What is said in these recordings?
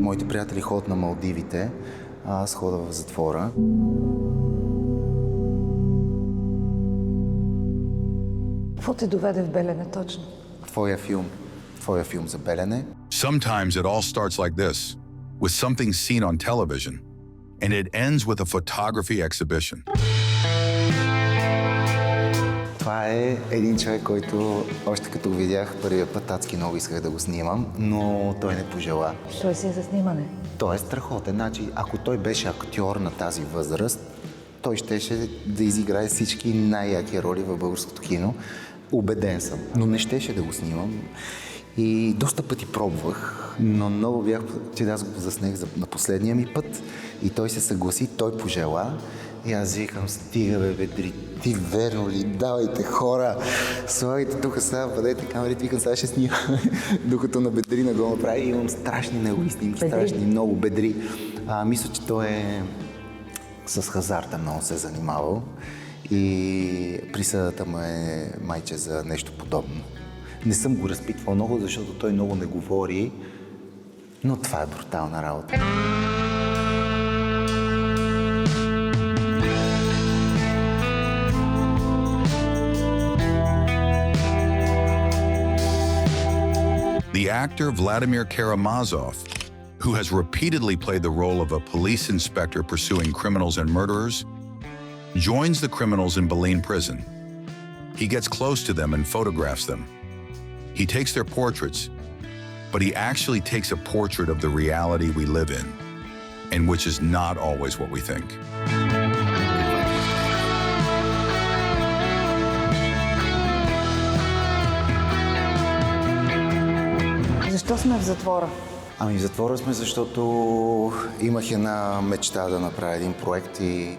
Моите приятели ходят на Малдивите, а аз хода в затвора. Какво те доведе в Белене точно? Твоя филм за Белене. Sometimes it all starts like this, with something seen on television, and it ends with a photography exhibition. Това е един човек, който още като го видях първия път, адски много исках да го снимам, но той не пожела. Що си е за снимане? Той е страхотен. Значи, ако той беше актьор на тази възраст, той щеше да изиграе всички най-яки роли в българското кино. Убеден съм. Но не щеше да го снимам. И доста пъти пробвах, но много бях, че аз го заснех на последния ми път и той се съгласи, той пожела. И аз викам, стига бе, Бедри, ти верно ли? Давайте хора, слагайте тук сега, бъдете камерите, викам, сега ще снимаме, докато на Бедри не го направи. И имам страшни негови снимки, страшни много Бедри. Мисля, че той е с хазарта много се занимавал и присъдата му е майче за нещо подобно. Не съм го разпитвал много, защото той много не говори, но това е брутална работа. The actor Vladimir Karamazov, who has repeatedly played the role of a police inspector pursuing criminals and murderers, joins the criminals in Belene prison. He gets close to them and photographs them. He takes their portraits, but he actually takes a portrait of the reality we live in, and which is not always what we think. Защо сме в затвора? Ами в затвора сме, защото имах една мечта да направя един проект и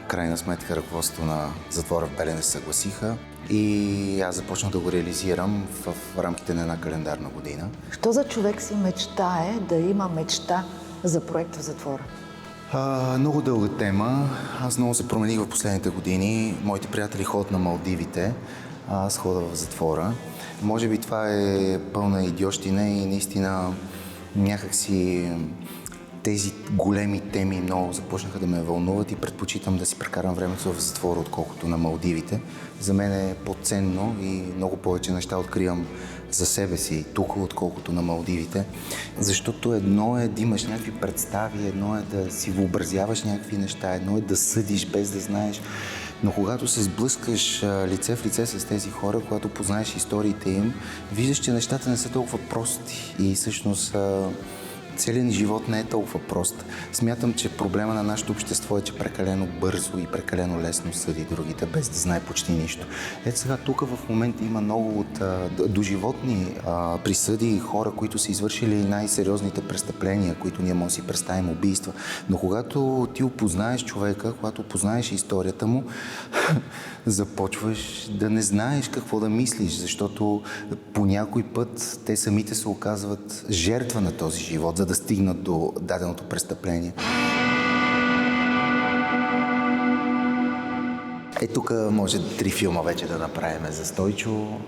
крайна сметка ръководството на затвора в Белене се съгласиха и аз започнах да го реализирам в рамките на една календарна година. Що за човек си мечтае да има мечта за проект в затвора? Много дълга тема. Аз много се промених в последните години. Моите приятели ходят на Малдивите, а аз хода в затвора. Може би това е пълна идиощина и наистина някакси тези големи теми много започнаха да ме вълнуват и предпочитам да си прекарам времето в затвора, отколкото на Малдивите. За мен е по-ценно и много повече неща откривам за себе си тук, отколкото на Малдивите. Защото едно е да имаш някакви представи, едно е да си въобразяваш някакви неща, едно е да съдиш без да знаеш. Но когато се сблъскаш лице в лице с тези хора, когато познаеш историите им, виждаш, че нещата не са толкова прости и всъщност целият ни живот не е толкова прост. Смятам, че проблема на нашето общество е, че прекалено бързо и прекалено лесно съди другите, без да знае почти нищо. Ето сега, тук в момента има много от доживотни присъди, хора, които са извършили най-сериозните престъпления, които ние може да си представим, убийства. Но когато ти опознаеш човека, когато опознаеш историята му, започваш да не знаеш какво да мислиш, защото по някой път те самите се оказват жертва на този живот, за да стигнат до даденото престъпление. Тук може 3 филма вече да направим за Стойчо.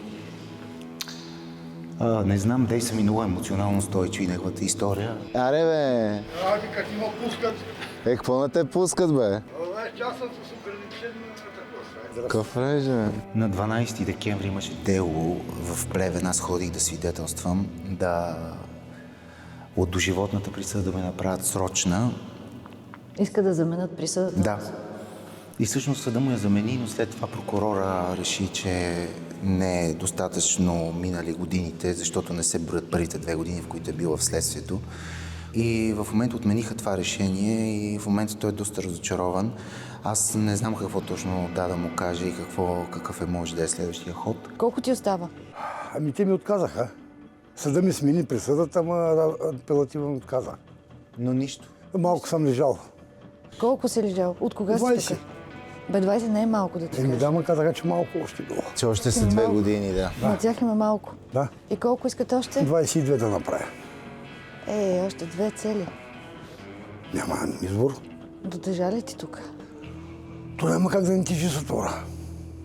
Не знам, действа ми много емоционално Стойчо и неговата история. Аре бе! Как ти ме пускат? Какво не те пускат бе? Аз съм с ограничени на Какъв реже, бе? На 12 декември имаше дело в Плевен. Аз ходих да свидетелствам, от доживотната присъда да ме направят срочна. Иска да заменят присъдата? Да. И всъщност съда му я замени, но след това прокурора реши, че не е достатъчно минали годините, защото не се броят първите 2 години, в които е била в следствието. И в момента отмениха това решение и в момента той е доста разочарован. Аз не знам какво точно да му каже и какъв може да е следващия ход. Колко ти остава? Ами те ми отказаха. Съда ми смени присъдата, ама апелативно отказа. Но нищо. Малко съм лежал. Колко си лежал? От кога си 20. тук? Бе, 20 не е малко да ти кажа. Да, ма казаха, че малко още било. Че още са 2 години, да. На тях има малко. Да. И колко искате още? 22 да направя. Още 2 цели. Няма избор. Дотежа ли ти тук? То няма как да не тежи затвора.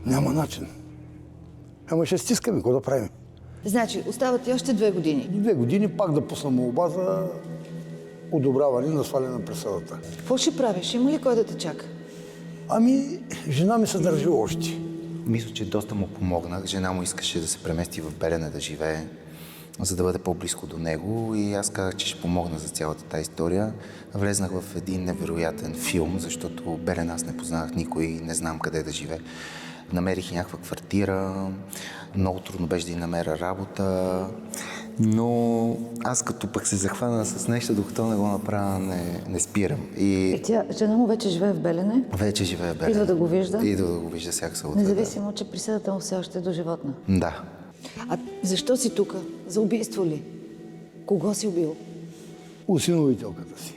Няма начин. Ама ще стискаме, какво да правим? Значи, остават ти още 2 години. 2 години пак да пусна молба за одобряване на сваляне на присъдата. Какво ще правиш? Има ли кой да те чака? Ами, жена ми се държи още. Мисля, че доста му помогнах. Жена му искаше да се премести в Белене да живее, за да бъде по-близко до него, и аз казах, че ще помогна за цялата тази история. Влезнах в един невероятен филм, защото Белен аз не познавах никой, не знам къде да живее. Намерих и някаква квартира, много трудно беше да й намеря работа, но аз като пък се захвана с нещо, докато не го направя, не спирам. И Тя, жена му вече живее в Белене. вече живее в Белене. Идва да го вижда? Идва да го вижда всяка събота. Независимо, че присъдата му все още е доживотна. Да. А защо си тук? За убийство ли? Кого си убил? Усиновителката си.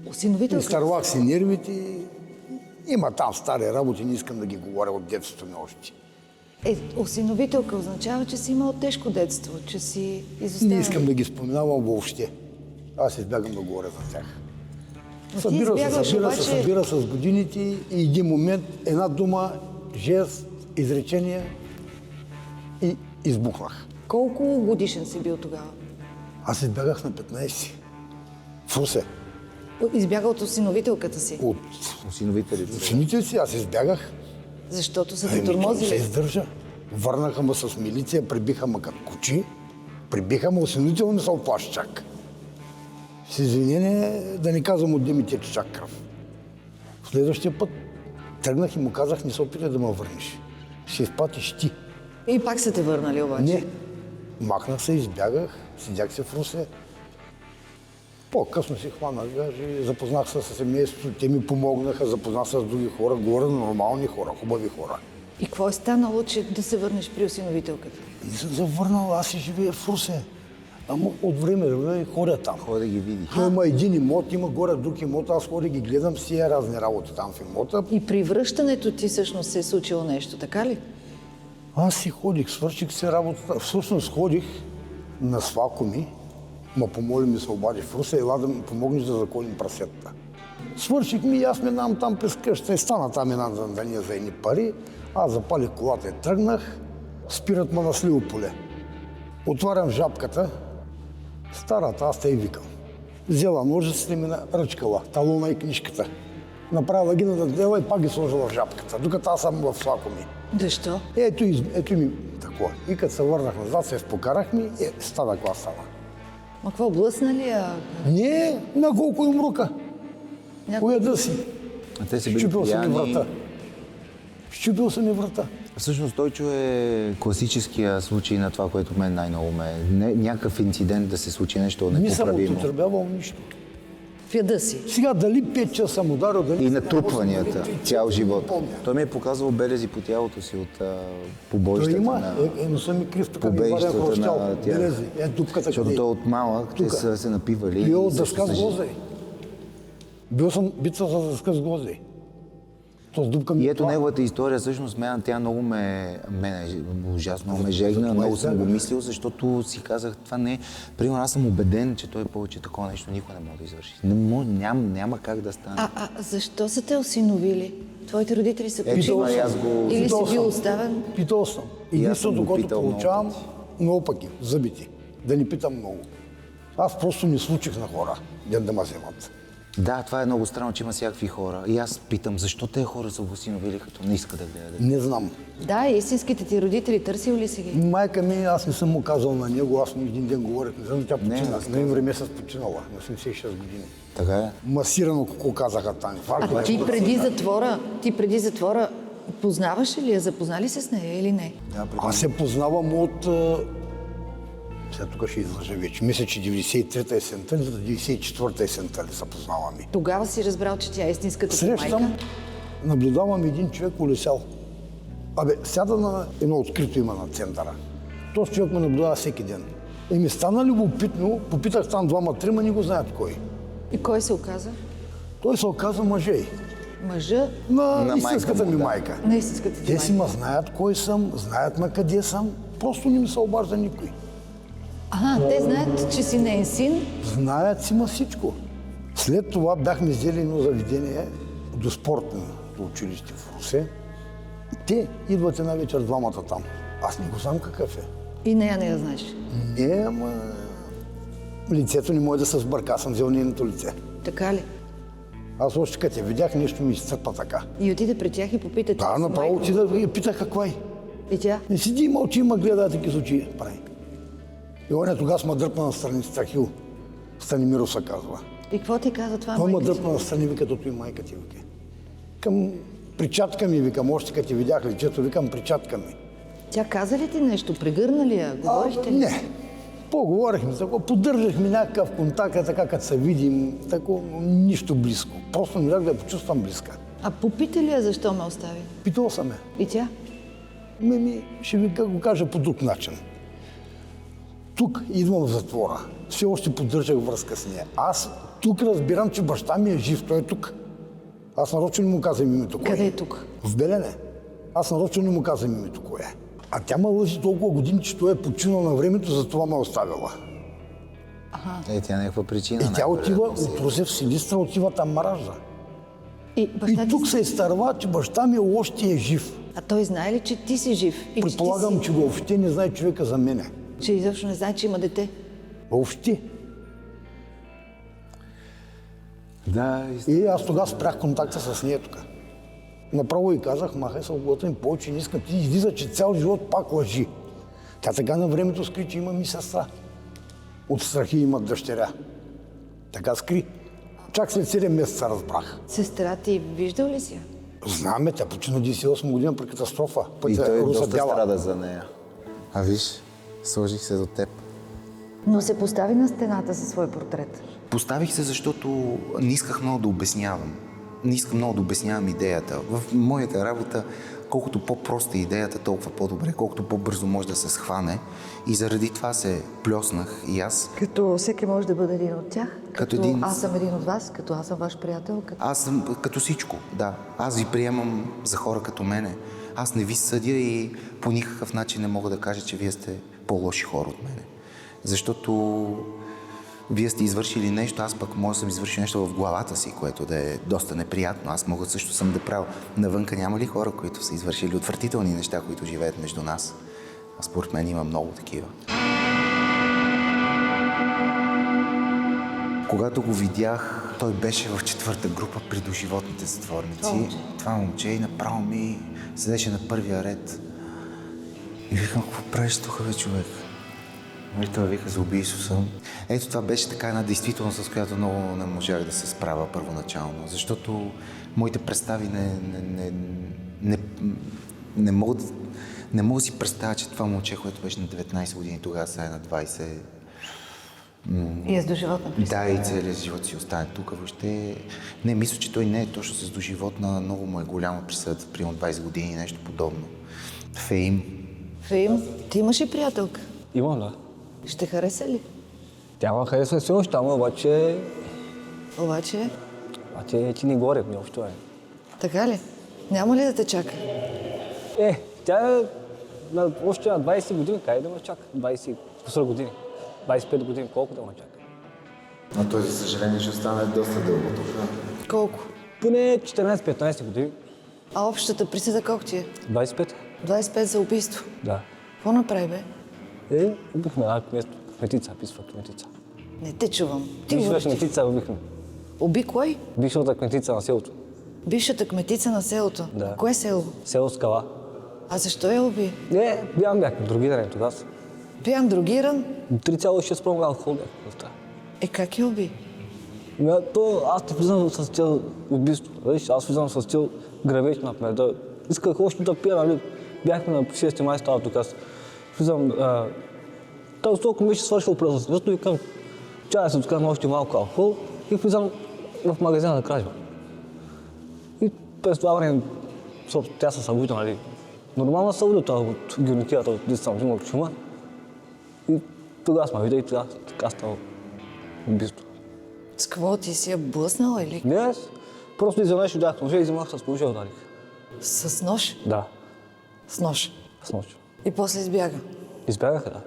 Осиновителка? Изтървах си нервите. Има там стари работи, не искам да ги говоря от детството ми още. Осиновителка означава, че си имал тежко детство, че си изоставен. Не искам да ги споменавам въобще. Аз избягам да говоря за тях. Но ти Събира избягваш, с годините и един момент, една дума, жест, изречение и избухнах. Колко годишен си бил тогава? Аз избягах на 15. В Русе. Избяга от осиновителката си. От Осиновителите. учениците си аз избягах. Защото са те Не се тормозили. издържа. Върнаха ме с милиция, прибиха ме като кучи. Прибиха ме, осиновител ми се оплаши чак. С извинение да не казвам от димите, че чак кръв. В следващия път тръгнах и му казах, не се опитай да ме върнеш. Ще изпатиш ти. И пак са те върнали обаче. Не. Махнах се, избягах, седях се в Русе. По-късно си хванах, даже запознах се с семейството, те ми помогнаха, запознах се с други хора, говоря на нормални хора, хубави хора. И какво е станало, че да се върнеш при осиновителката? Не съм завърнал, аз си живея в Русе. Ама от време и ходя там. Ходя да ги види. Има един имот, има горе друг имот, аз ходя ги гледам, си е разни работи там в имота. И при връщането ти всъщност се е случило нещо, така ли? Аз си ходих, свърших си работата. Всъщност ходих на свакоми, ма помоли ми се обади в Русе, ела да ми помогнеш да заколим прасетата. Свърших ми и аз минавам там през къща и стана там една дания за едни пари. Аз запалих колата и тръгнах, спират ме на сливо поле. Отварям жабката, старата, аз те и викам. Взела ножиците ми, ръчкала, талона и книжката. Направила ги на дела и пак ги сложила в жабката, докато аз съм в свакоми. Защо? Ето ми такова. И като се върнах назад, се спокарахме, стана каква стана. Ма какво, блъсна ли я? Не, на колко им рука. Уеда си. А те са били Щупил съм ми пияни. врата. Щупил съм ми врата. Всъщност той е класическия случай на това, което мен най-много някакъв инцидент да се случи нещо Не съм непоправимо. употребявал нищо. В яда си. Сега дали 5 часа съм ударил, дали... И натрупванията цял живот. Помня. Той ми е показвал белези по тялото си от Той побоищата има, на... но съм ми крив, тук ми варя побоищата хрущял. на тях. Белези, дупката Защото къде. той от малък те са се напивали. Бил и от също дъска с са- гвозди. Бил съм битва с дъска с гвозди. То с дупка ми И ето това. неговата история, всъщност тя много ужасно много ме жегна, много съм го мислил, защото си казах, това не е... Примерно аз съм убеден, че той повече такова нещо никой не може да извърши. Няма как да стане. А защо са те осиновили? Твоите родители са Ето, починали? аз го- Или Питал си бил съм. оставен? Питал съм. И аз съм Единственото, го което питал много получавам, пъти. много пъти, зъбите. Да не питам много. Аз просто не случих на хора, да ме вземат. Да, това е много странно, че има всякакви хора. И аз питам, защо тези хора са го осиновили, като не искат да гледат? Не знам. Да, истинските ти родители, търсил ли си ги? Майка ми, аз не съм му казал на него, аз му един ден говорих, не знам, тя почина. аз Ноември месец починала, на 76 години. Така е? Масирано, какво казаха там. А ти преди затвора, познаваш ли я? Запознали се с нея или не? Аз се познавам от... Сега тук ще излъжа вече. Мисля, че 93-та есента, 94-та есента ли се познаваме. Тогава си разбрал, че тя е истинската ти Срещам, майка? наблюдавам един човек улесял. Сяда на едно открито има на центъра. Този човек ме наблюдава всеки ден. И ми стана любопитно, попитах там двама-трима, не го знаят кой. И кой се оказа? Той се оказа мъжей. Мъжа На майка истинската му, ми да. майка. на истинската ти Те си майка. ме знаят кой съм, знаят на къде съм, просто не ми се обажда никой. Те знаят, че си неин син. Знаят си ма всичко. След това бяхме взели едно заведение до спортното училище в Русе. И те идват една вечер двамата там. Аз не го знам какъв е. И нея не я знаеш. Не, ама... лицето не може да се сбърка, съм взел нейното лице. Така ли? Аз още като я видях, нещо ми изцъпа така. И отиде при тях и попита, Да, направо отида и питах каква е. И тя? Не седи и мълчи, ма гледа таки с очи прави. И оня тогава ме дръпна настрани, Страхил. Станимиров се казва. И какво ти каза това? Той ме майка ти? дръпна настрани, вика, тото и майка ти, вика. Към причатка ми, викам, още като ти видях лицето, викам, причатка ми. Тя каза ли ти нещо? Прегърна ли я? Говорихте ли? Не. Поговорихме, поддържахме някакъв контакт, така като се видим, тако, нищо близко. Просто не можах да я почувствам близка. А попита ли я защо ме остави? Питал съм я. И тя? Ще ви го кажа по друг начин. Тук идвам в затвора. Все още поддържах връзка с нея. Аз тук разбирам, че баща ми е жив. Той е тук. Аз нарочно не му казвам името кое. Къде е тук? В Белене. Аз нарочно не му казвам името кое е. А тя ме лъжи толкова години, че той е починал на времето, затова ме оставила. Тя някаква причина. И тя отива от Русе в Силистра, отива там маража. И баща И ти... тук се изтърва, че баща ми още е жив. А той знае ли, че ти си жив? И Предполагам, че въобще не знае човека за мене. че изобщо не знае, че има дете? Въобще. Да, И аз тогава спрях контакта с нея тук. Направо и казах, махай се оглата ми, повече не искам. Ти излиза, че цял живот пак лъжи. Тя така на времето скри, че има ми сестра. От страхи имат дъщеря. Така скри. Чак след 7 месеца разбрах. Сестра ти виждал ли си я? Знаме, тя почина 98 година при катастрофа. И Пътя той Руса доста Бяла. страда за нея. А виж, сложих се до теб. Но се постави на стената със свой портрет. Поставих се, защото не исках много да обяснявам. Не искам много да обяснявам идеята. В моята работа, колкото по-проста е идеята, толкова по-добре, колкото по-бързо може да се схване. И заради това се плеснах и аз. Като всеки може да бъде един от тях? Като един- Аз съм един от вас? Като аз съм ваш приятел? Аз съм като всичко, да. Аз ви приемам за хора като мене. Аз не ви съдя и по никакъв начин не мога да кажа, че вие сте по-лоши хора от мене. Защото вие сте извършили нещо, аз пък може да съм извършил нещо в главата си, което да е доста неприятно. Аз мога също съм да правя. Навънка няма ли хора, които са извършили отвратителни неща, които живеят между нас? А според мен има много такива. Когато го видях, той беше в 4-та група при доживотните затворници. Това момче и направо ми седеше на първия ред. И викам, какво правиш тук, бе, човек? И той вика, за убийство съм. Ето това беше така една действителност, с която много не можах да се справя първоначално, защото моите представи не мога да си представя, че това момче, което беше на 19 години, тогава сега е на 20, И е с доживотна присъда. да, и целият живот си остане тук. Въобще не, мисля, че той не е точно с доживотна, много му е голяма присъда, примерно 20 години, нещо подобно. Фейм. Фейм, ти имаш ли приятелка? Имам, да. Ще хареса ли? Тя ме харесва все още, ама обаче ти не горе ми общо е. така ли? Няма ли да те чака? Тя е още на 20 години, къде да ме чака? 20 години. 25 години, колко да ме чака? Но той, за съжаление, ще остане доста дълго тук. Колко? Поне 14-15 години. А общата присъда колко ти е? 25? 25 за убийство. Да. Какво направи, бе? Убихме една кметица, писва кметица. Не те чувам. Ти Бившата говориш. кметица убихме. Уби кой? Бившата кметица на селото. Бившата кметица на селото. Да. Кое село? Село Скала. А защо я уби? Бях другиран тогава. Пиян, другиран? 3,6 промога алкохол бях в това. Как я уби? Аз не влизам с цел убийство. Аз влизам с цел грабеж, например. Исках още да пия, нали? Бяхме на 6 май става тук. Аз влизам... толкова ми беше свършил председателството и към чая се откарам още малко алкохол и влизам в магазина да кража. И през това време тя се събуди, нали? Нормално се събуди от геометрията, от дето съм взимал чума. И тогава сме видя и така става убийство. С какво ти си я блъснала или? Не, просто изведнъж видях ножа и взимах с ножа и ударих. С нож? Да, С нож. с нож. И после избяга. Избягаха, да.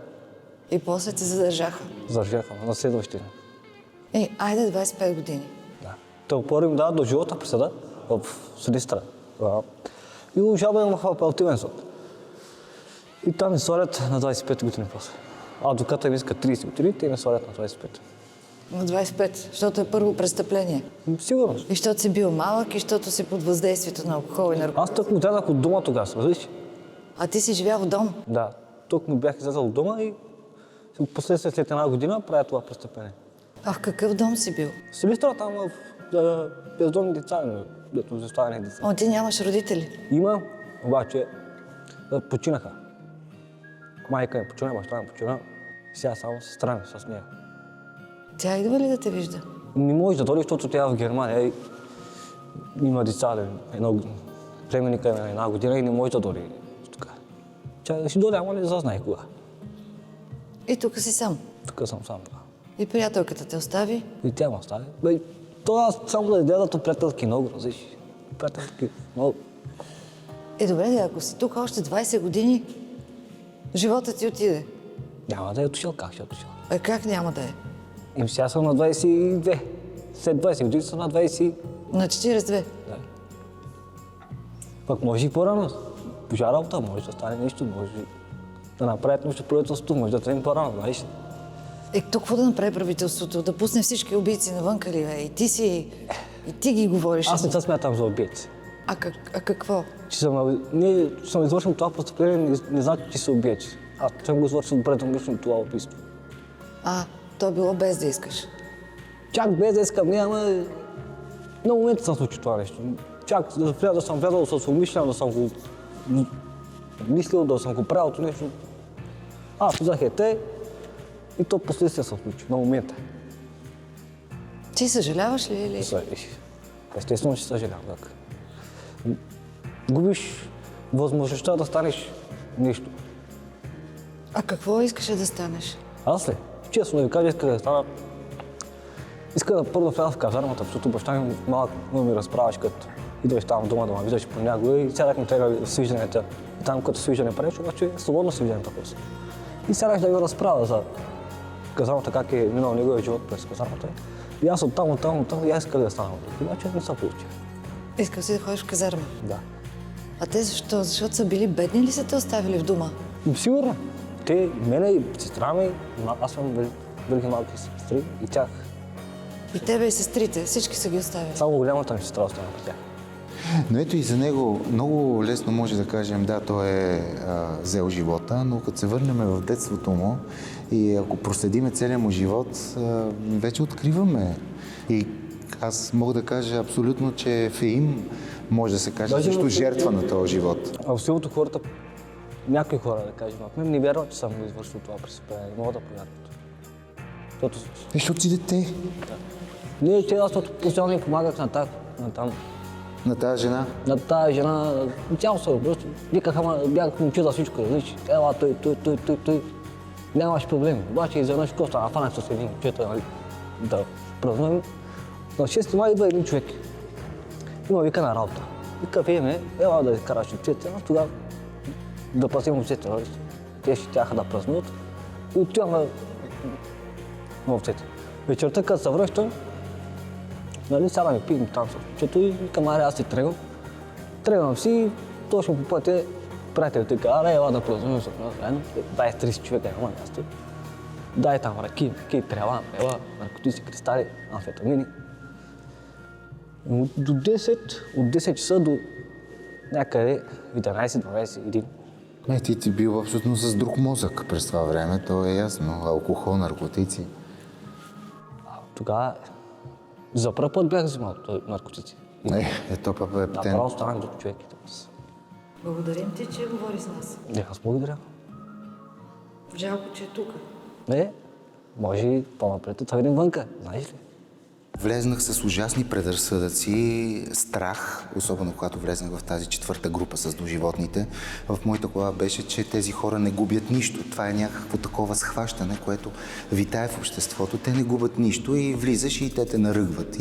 И после те задържаха. Задържаха на следващия. Айде 25 години. Да. Те първо ми дават до живота присъда в Силистра. И обжалвам в апелативен съд. И там ми свалят на 25 години после. Адвоката ми иска 30 години, те ме свалят на 25. На 25, защото е първо престъпление. Сигурно. И защото си бил малък, и защото си под въздействието на алкохол и наркотици. Аз тук му излязах от дома тогава, разбираш? А ти си живял в дом. Да. Тук му бях излязъл от дома и последствие след една година правя това престъпление. А в какъв дом си бил? В Силистра там в бездомни деца, дето изоставени деца. О, ти нямаш родители. Има, обаче починаха. Майка ми почина, баща ми почина. Сега само сестра ми с нея. Тя идва ли да те вижда? Не може да дойде, защото тя е в Германия и има деца, едно племенника на една година и не може да дойде тук. Тя ще дойде, ама не зазнае кога. И тук си сам. Тук съм сам. И приятелката те остави. И тя ме остави. Това само да изгледат от приятелки много, различни. Приятелки много. Добре, ако си тук още 20 години, живота ти отиде. Няма да е отишъл, как ще е отишъл? Как няма да е? И сега съм на 22. След 20 години съм на 20. На 42. Да. Пък може и по-рано. Пожа работа, може да стане нещо, може да направят нещо правителството, може да тръгнем по-рано, знаеш. Тук какво да направи правителството? Да пусне всички убийци навънка ли, бе? И ти ги говориш. Аз не се смятам за убийци. А какво? Че съм извършил това престъпление, не значи, че се убиец. Аз съм го извършил предумишлено това убийство. То било без да искаш. Чак без да искам, не, ама на момента се случи това нещо. Чак да съм влязал с умишлено, да съм го мислил, да съм го правил това нещо. Аз взех те и то последствие се случи на момента. Ти съжаляваш ли или? Естествено, че съжалявам. Губиш възможността да станеш нещо. А какво искаше да станеш? Аз ли? Честно да ви кажа, исках да стана... Исках да първо вляза в казармата, защото баща ми малък ми разправяш, като идваш там дома да ме виждаш понякога и сядах на тега свижданията. И там като свиждане правиш, обаче свободно свиждането после. И сядах да ви разправя за казармата, как е минал неговия живот през казармата. И аз оттам, и аз исках да стана. Обаче не се получи. Искал си да ходиш в казарма? Да. А те защо? Защото са били бедни или са те оставили в дома? Сигурно. Те, мене и сестра ми, аз съм други малки сестри и тях. И тебе и сестрите, всички са ги оставили. Само голямата ми сестра остана при тях. Но ето и за него много лесно може да кажем, да, той е взел живота, но като се върнем в детството му и ако проследиме целия му живот, вече откриваме. И аз мога да кажа абсолютно, че Феим може да се каже също жертва на този живот. А в селото хората, някои хора, да кажем, от мен не вярват, че съм извършил това престъпление. Не могат да повярват. Защото си дете. Не, че аз постоянно им помагах на там. На тази жена? На тази жена, цяло се просто викаха, ама бях момче за всичко, различи. Ела, той. Нямаш проблеми. Обаче изведнъж какво стана, фанах с един момчета, нали, да празнувам. На 6 май идва един човек. Има вика на работа. Вика, Феиме, ела да караш овцете, но тогава да пасим овцете, нали? Те ще тяха да празнуват и отиваме на овцете. Вечерта, като се връщам, нали, сядаме пием там с момчето и викам, аре, аз си тръгвам. Тръгвам си, точно по пътя приятелите казват, аре, ела да празнуваме с нас, 20-30 човека няма място. Дай там ръки, трева, ела, наркотици, кристали, амфетамини. От 10 часа до някъде 11-12-1. Ти бил абсолютно с друг мозък през това време, то е ясно. Алкохол, наркотици. Тогава за първ път бях взимал наркотици. Ето папа е птен. Направо станах друг човек. Благодарим ти, че говори с нас. Аз благодаря. Жалко, че е тук. Може и по-напред да видим вънка, знаеш ли? Влезнах с ужасни предразсъдъци, страх, особено когато влезнах в тази четвърта група с доживотните. В моята глава беше, че тези хора не губят нищо. Това е някакво такова схващане, което витае в обществото. Те не губят нищо и влизаш и те те наръгват.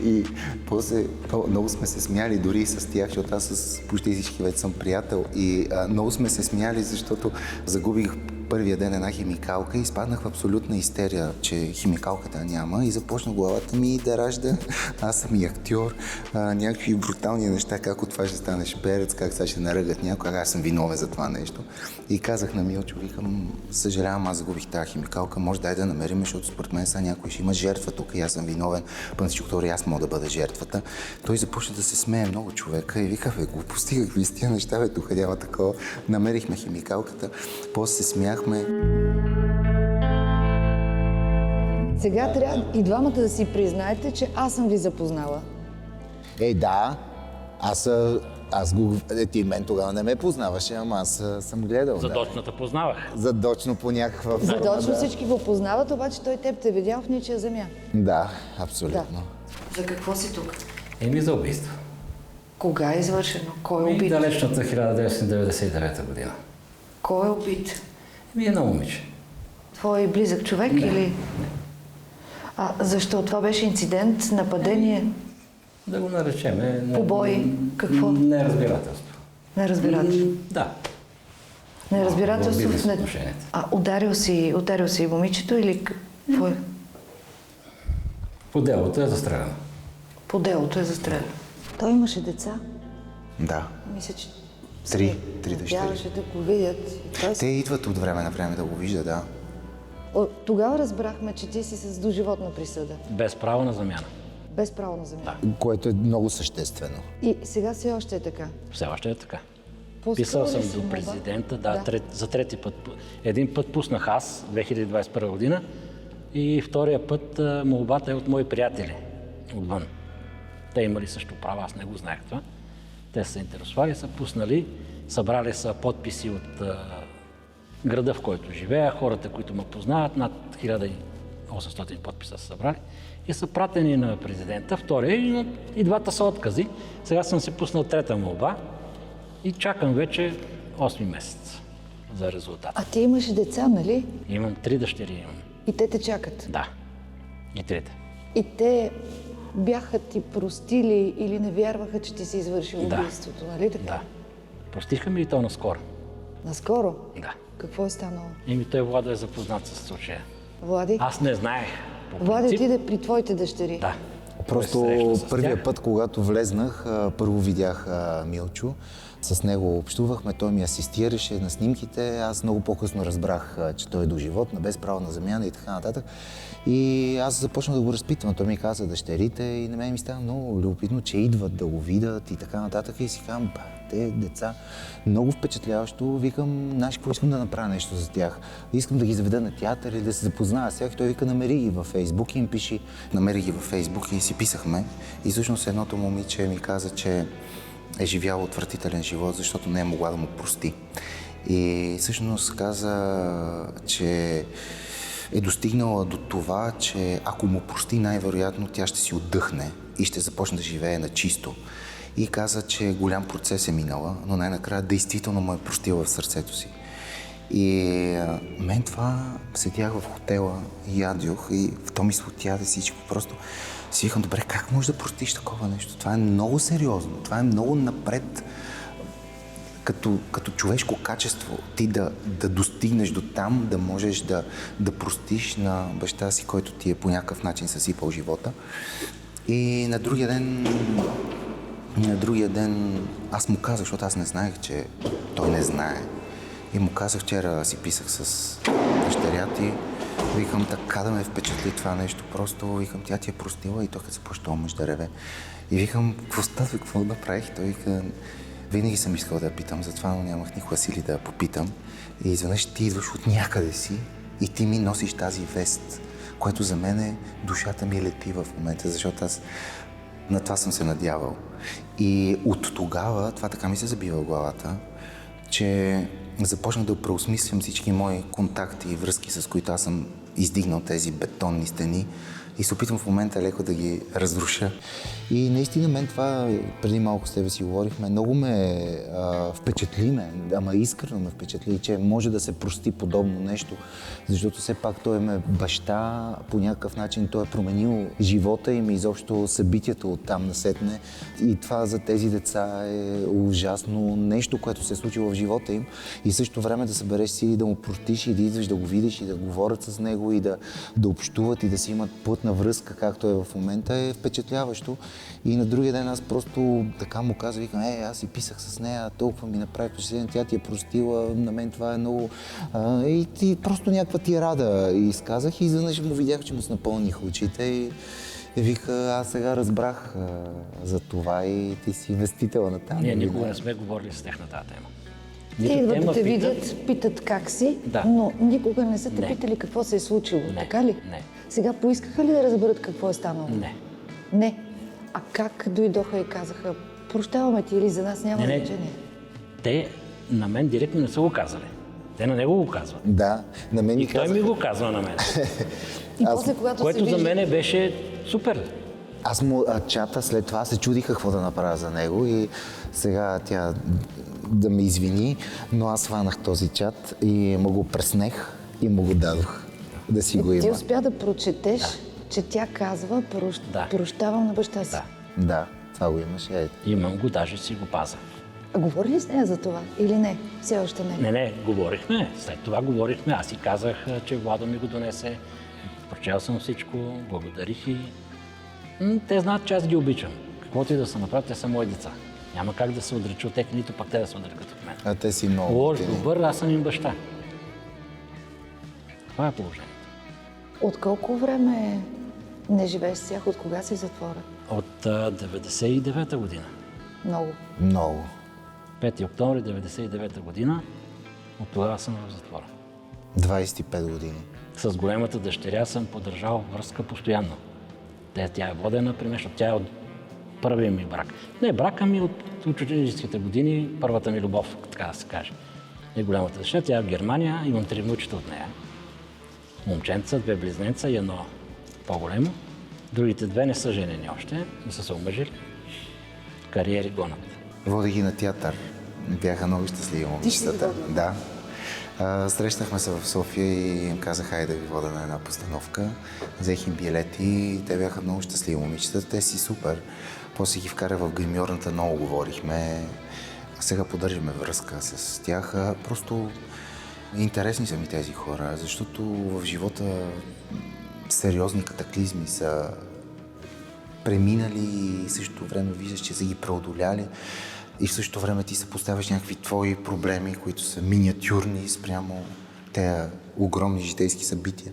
И после много сме се смяли дори с тях, защото аз с почти всички вече съм приятел. И много сме се смяли, защото загубих първия ден една химикалка и изпаднах в абсолютна истерия, че химикалката няма и започна главата ми да ражда. Аз съм и актьор, някакви брутални неща, как от това ще стане шперец, как сега ще наръгат някой, аз съм виновен за това нещо. И казах на Милчо, викам, съжалявам, аз загубих тази химикалка, може дай да намерим, защото според мен сега някой ще има жертва тук и аз съм виновен, пън всичко втори аз мога да бъда жертвата. Той започна да се смее много човека и вика, глупости, какви с тия неща, тук няма такова. Намерихме химикалката, после се смяхме. Сега трябва и двамата да си признаете, че аз съм ви запознала. Да, ти мен тогава не ме познаваше, ама аз съм гледал. Задочната познавах. Задочно по някаква форма. Задочно всички го познават, обаче той теб те видял в ничия земя. Да, абсолютно. За какво си тук? За убийство. Кога е извършено? Кой е убит? Далечната 1999 година. Кой е убит? Едно момиче. Твой близък човек или... Защо? Това беше инцидент, нападение, Да го наречем. побой, какво? Неразбирателство. Неразбирателство. Да. Неразбирателство Било в са отношенията. Ударил си момичето или какво е? По делото е застреляно. По делото е застрелян. Той имаше деца. Да. Мисля, че... Три дъщери. Трябваше да го видят. Те идват от време на време да го вижда, да. Тогава разбрахме, че ти си с доживотна присъда. Без право на замяна. Без право на замяна. Което е много съществено. И сега все още е така. Все още е така. Пускал Писал ли съм си до молба? президента, Да. за трети път. Един път пуснах аз, 2021 година, и втория път молбата е от мои приятели отвън. Те имали също право, аз не го знаех това. Те са се интересували, са пуснали, събрали са подписи от града, в който живея, хората, които ме познават, над 1800 подписа са събрали и са пратени на президента, втория и двата са откази. Сега съм си пуснал трета молба и чакам вече 8 месец за резултат. А ти имаш деца, нали? Имам 3 дъщери, имам. И те те чакат. Да. И трите. И те бяха ти простили или не вярваха, че ти си извършил Да. убийството, нали така? Да. Простиха ми и то наскоро. Наскоро? Да. Какво е станало? Той Владо е запознат с случая. Влади? Аз не знаех. По Влади принцип. отиде при твоите дъщери. Да. Просто Той се срещна с първия тях. път, когато влезнах, първо видях Милчо. С него общувахме, той ми асистираше на снимките. Аз много по-късно разбрах, че той е доживотна, без право на замяна и така нататък. И аз започнах да го разпитвам. Той ми каза дъщерите и на мен ми стана много любопитно, че идват да го видят и така нататък. И си казвам, те деца, много впечатляващо. Викам, знаеш какво, искам да направя нещо за тях. Искам да ги заведа на театър или да се запозная с тях. И той вика, намери ги във Фейсбук и им пиши. Намери ги във Фейсбук и си писахме. И всъщност едното момиче ми каза, че е живяла отвратителен живот, защото не е могла да му прости. И всъщност каза, че е достигнала до това, че ако му прости, най-вероятно тя ще си отдъхне и ще започне да живее на чисто. И каза, че голям процес е минала, но най-накрая действително му е простила в сърцето си. И мен това седях в хотела и ядох и в то ми слотяде всичко. Просто си викам, добре, как можеш да простиш такова нещо? Това е много сериозно, това е много напред като човешко качество. Ти да достигнеш до там, да можеш да простиш на баща си, който ти е по някакъв начин съсипал живота. И на другия ден аз му казах, защото аз не знаех, че той не знае. И му казах, вчера си писах с дъщеря ти, викам, така да ме впечатли това нещо, просто викам, тя ти е простила и той като започва този мъж да реве. И викам, какво става, какво направих? Той вика, винаги съм искал да я питам, затова нямах никога сили да я попитам. И изведнъж ти идваш от някъде си и ти ми носиш тази вест, което за мен душата ми лети в момента, защото аз на това съм се надявал. И от тогава това така ми се забива в главата, че започнах да преосмислям всички мои контакти и връзки, с които аз съм издигнал тези бетонни стени и се опитвам в момента леко да ги разруша. И наистина мен това, преди малко с тебе си говорихме, много ме впечатли ама искрено ме впечатли, че може да се прости подобно нещо, защото все пак той ме баща, по някакъв начин той е променил живота им и изобщо събитията от там насетне. И това за тези деца е ужасно нещо, което се е случило в живота им и също време да събереш сили да му простиш и да идваш да го видиш и да говорят с него и да общуват и да си имат плътна връзка, както е в момента, е впечатляващо. И на другия ден аз просто така му казах, викам, аз си писах с нея, толкова ми направи впечатление, тя ти е простила, на мен това е много... и просто някаква тирада изказах и изведнъж му видях, че му се напълниха очите и вика, аз сега разбрах за това и ти си инвестител на там. Ние никога не сме говорили с тях на тази тема. Те идват да те видят, питат как си, Да. но никога не са те Не. питали какво се е случило, Не. така ли? Не. Сега поискаха ли да разберат какво е станало? Не. Не. А как дойдоха и казаха, прощаваме ти или за нас няма Не. значение? Те на мен директно не са го казали. Те на него го казват. Да, на мен ми И той казаха. ми го казва на мен. И после, когато Което се за вижда... мен беше супер. Аз му чата след това се чудиха какво да направя за него и сега тя да ме извини, но аз хванах този чат и му го преснех и му го дадох да си го Ти има. успя да прочетеш, че тя казва, Да. прощавам на баща си. Да. Да, това го имаше. Имам го, даже си го паза. А говори ли с нея за това или не? Все още не. Не, говорихме. След това говорихме. Аз си казах, че Владо ми го донесе. Прочел съм всичко, благодарих и... Те знаят, че аз ги обичам. Каквото и да се направят, те са мои деца. Няма как да се отреча от тях, нито пък те да се отрекат от мен. А те си много. Лош, готини. добър, аз съм им баща. Това е положението. От колко време не живееш с тях? От кога си в затвора? От 99-та година. Много. Много. 5 октомври 99-та година. От тогава съм в затвора. 25 години. С големата дъщеря съм поддържал връзка постоянно. Тя е водена при мен, защото тя е от първия ми брак. Не брака ми от ученическите години, първата ми любов, така да се каже. И голямата дъщеря, тя е в Германия, имам 3 внучета от нея. Момченца, 2 близнеца и едно по-големо. Другите 2 не са женени още, не са се омъжили. Кариери гонят. Водих ги на театър. Бяха много щастливи момичетата. Да. Срещнахме се в София и им казах, хайде да ви вода на една постановка. Взех им билети и те бяха много щастливи момичета. Те си супер. После ги вкарах в гримьорната, много говорихме. Сега поддържаме връзка с тях. Просто интересни са ми тези хора, защото в живота сериозни катаклизми са преминали и в същото време виждаш, че са ги преодоляли. И в същото време ти се поставяш някакви твои проблеми, които са миниатюрни спрямо тези огромни житейски събития.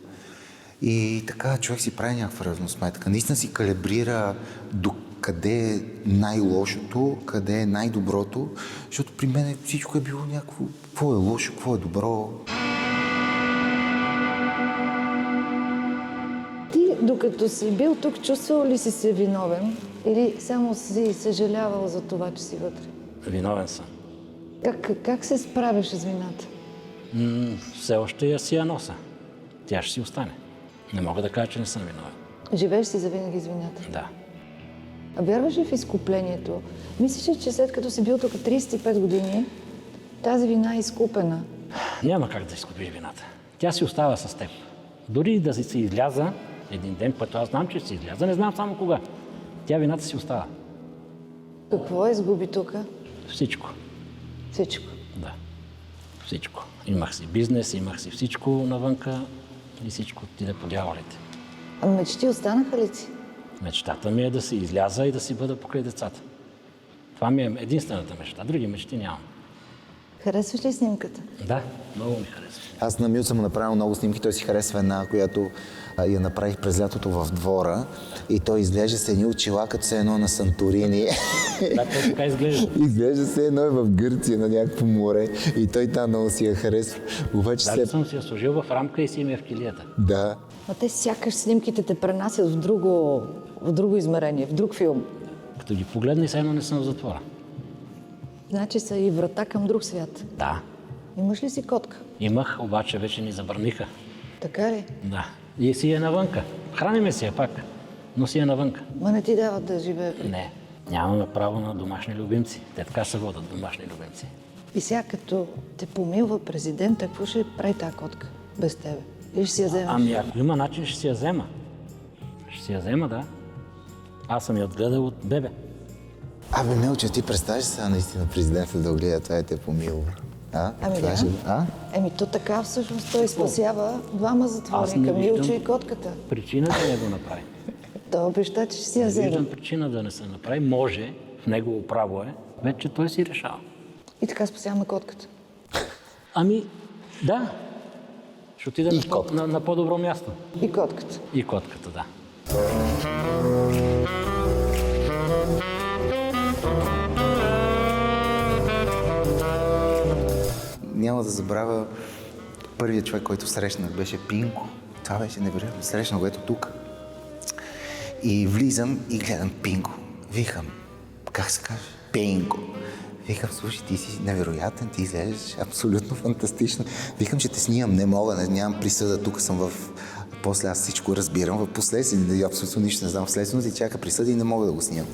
И така човек си прави някаква равносметка. Наистина си калибрира до къде е най-лошото, къде е най-доброто, защото при мен всичко е било някакво, какво е лошо, какво е добро. Ти, докато си бил тук, чувствал ли си се виновен или само си съжалявал за това, че си вътре? Виновен съм. Как се справяш с вината? Все още я си я носа. Тя ще си остане. Не мога да кажа, че не съм виновен. Живееш си завинаги с вината? Да. А вярваш ли в изкуплението? Мислиш ли, че след като си бил тук 35 години, тази вина е изкупена? Няма как да изкупиш вината. Тя си остава с теб. Дори да си изляза един ден, който аз знам, че си изляза, не знам само кога. Тя вината си остава. Какво изгуби тук? Всичко. Всичко. Да. Всичко. Имах си бизнес, имах си всичко навънка и всичко отиде по дяволите. А мечти останаха ли ти? Мечтата ми е да си изляза и да си бъда покрай децата. Това ми е единствената мечта. Други мечти нямам. Харесваш ли снимката? Да, много ми харесва. Аз на Мил съм направил много снимки, той си харесва една, която я направих през лятото в двора и той изглежда с едни очила, като се едно на Санторини. Да, той така изглежда. Изглежда се едно е в Гърция на някакво море и той там много си я харесва. Обаче Даже се... съм си я сложил в рамка и си ми е в килията. Да. А те сякаш снимките те пренасят в друго измерение, в друг филм. Като ги погледна и все едно не съм в затвора. Значи са и врата към друг свят. Да, Имаш ли си котка? имах, обаче вече ни забраниха. Така ли? Да. И си е навънка. Храниме си я пак, но си е навънка. Ма не ти дават да живее. Не, нямаме право на домашни любимци. Те така се водят домашни любимци. И сега като те помилва президента, какво ще прави тази котка без тебе? Или ще си я вземеш? Ами ако има начин, ще си я взема. Ще си я взема, да. Аз съм я отгледал от бебе. Абе, Милче, ти представяш сега наистина президента да гледа това и те помилва. Ами Това да. ще... Еми то така всъщност той спасява двама Аз не затворника, виждам Милчо и котката. причина да не го направи. Той обеща, че ще си я Не вземе. виждам причина да не се направи. Може, в негово право е, вече той си решава. И така спасяваме котката. Ами, да. Ще отида И на по-добро място. И котката. И котката, да. Няма да забравя първият човек, който срещнах, беше Пинко. Това беше невероятно. Срещнах го ето тук. И влизам и гледам Пинко. Викам, как се каже? Пинко. Викам, слушай, ти си невероятен, ти изглеждаш абсолютно фантастично. Викам, че те снимам, не мога, нямам присъда, тук съм в... После аз всичко разбирам, в последствие, абсолютно нищо не знам, в следствие ти чака присъда и не мога да го снимам.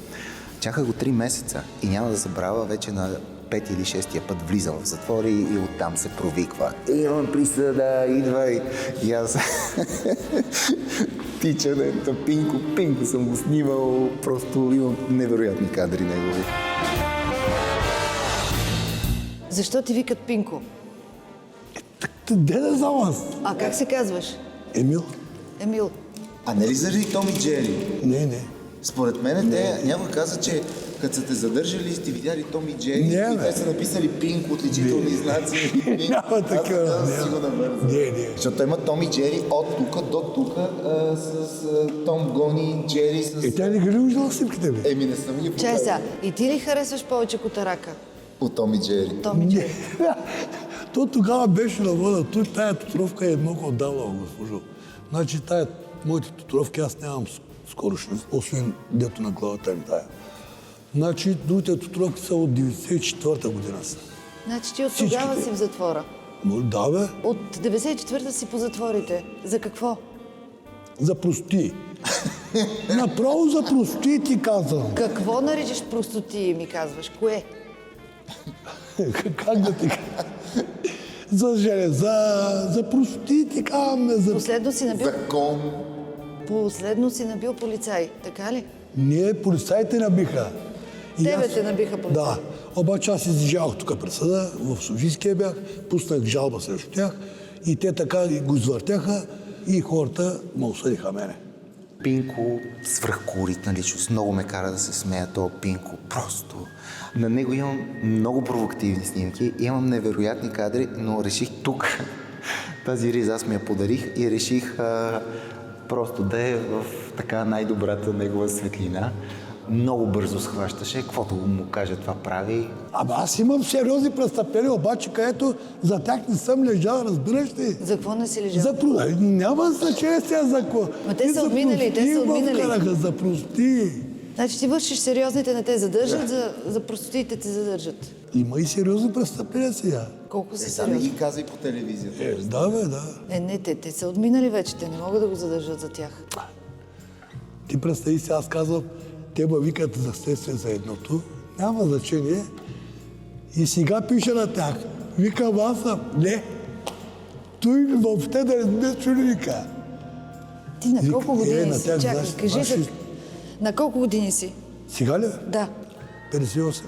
Чаках го 3 месеца и няма да забравя, вече на 5 или 6-тия път влизам в затвор и оттам се провиква. Имам присъда, идвай! И аз тича, Пинко съм го снимал, просто имам невероятни кадри негови. Защо ти викат Пинко? Де да знам аз? А как се казваш? Емил? Емил. А не ли заради Том и Джери? Не. Според мен те някой каза, че като са те задържали, сте видяли Том и Джери Не, и бе. те са написали Пинк, отличителни знаци. Няма такова, Аз си го навързам. Не. Защото има Том и Джери от тук до тук с Том гони Джери с... Тя не ги ли виждала снимките ми? Еми не съм ги Чай показал. сега, и ти ли харесваш повече Котарака? От Том и Джери. Том и Джери. То тогава беше на вода. Той тая татуировка е много отдавна, госпожо. Значи моите татуировки аз нямам скорошно, освен дето на главата ми тая. Значи другите татуировки са от 94-та година са. Значи ти от Всичките. тогава си в затвора. Да, бе, От 94-та си по затворите. За какво? за прости. Направо за прости ти казвам. Какво наричаш простоти, ми казваш? Кое? Как да ти кажа? За железа, за прости ти казваме. Последно си набил полицай, така ли? Ние полицаите набиха. И Тебе аз- те набиха полицай. Да. Обаче аз изжалах тук присъда, в Софийския бях, пуснах жалба срещу тях и те така го извъртяха и хората ме осъдиха мене. Пинко, свръхколоритна личност, много ме кара да се смея този Пинко, просто. На него имам много провокативни снимки, имам невероятни кадри, но реших тук, тази риза аз ми я подарих и реших просто да е в така най-добрата негова светлина. Много бързо схващаше, каквото му каже това прави. Абе аз имам сериозни престъпления, обаче където за тях не съм лежал, разбираш ли? За какво не си лежал? Няма значение сега за какво. Ма те И са за отминали, те са прости ме отминали. вкараха, за прости. Значи ти вършиш сериозните, не те задържат, за простотите те задържат. Има и сериозни престъпления сега. Колко са Сега не сериозни? ги казвай по телевизията. Да, бе, да. Не, те са отминали вече, те не могат да го задържат за тях. Ти представи си, аз казвам, те ме викат за следствие за едното, няма значение. И сега пиша на тях. Викам аз съм. Не. Той въобще да не чули вика. Ти на колко години на си? тях, Чакай, знаеш, кажи ваши- на колко години си? Сега ли? Да. 58.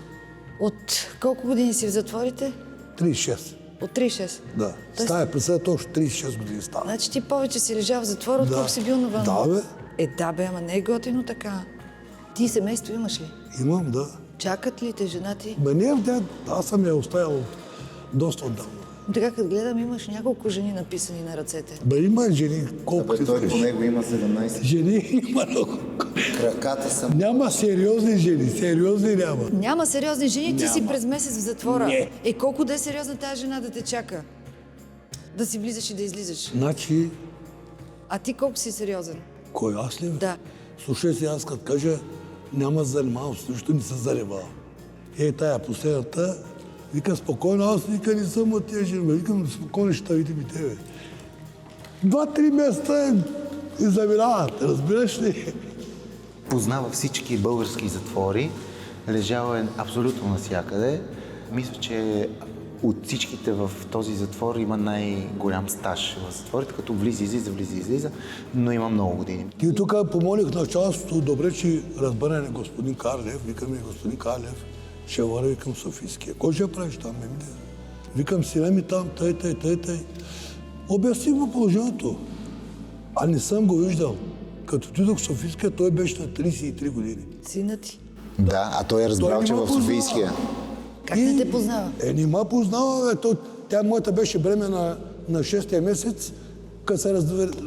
От колко години си в затворите? 36. От 36. Да. Тоест- Стая присъда точно 36 години стана. Значи ти повече си лежал в затвора, отколко си бил навън. Да, бе. Да, бе, ама не е готино така. Ти семейство имаш ли? Имам, да. Чакат ли те жена ти? Бе, не, аз съм я оставил доста отдавна. Така като гледам, имаш няколко жени написани на ръцете. Бе, има жени, колко ти Той по искаш. него има 17. Жени има много. Краката са... Няма сериозни жени, сериозни няма. Няма сериозни жени, ти си през месец в затвора. Не. Колко да е сериозна тази жена да те чака? Да си влизаш и да излизаш. Значи, А ти колко си сериозен? кой аз ли? Бе? Да. Слушай си, аз като кажа, няма да занимавам, с нищо не се занимавам. Тая последната, вика спокойно, аз вика не съм от тия жени, бе. Викам спокойно, ще видим и тебе. 2-3 месеца и заминават, разбираш ли? Познава всички български затвори, лежал е абсолютно навсякъде. Мисля, че от всичките в този затвор има най-голям стаж в затворите, като влиза, излиза, но има много години. И тук помолих началството, добре, че разбере на господин Карлев, викаме господин Карлев, ще върви към Софийския. Кой ще правиш там, ме? Викам сина ми там, тъй. Обясних му положението. А не съм го виждал. Като отидох в Софийския, той беше на 33 години. Сина ти. Да, а той е разбрал, Той че не ме в Софийския. Как не те познава? Не ме познава, бе. Тя моята беше бреме на 6-я месец, като се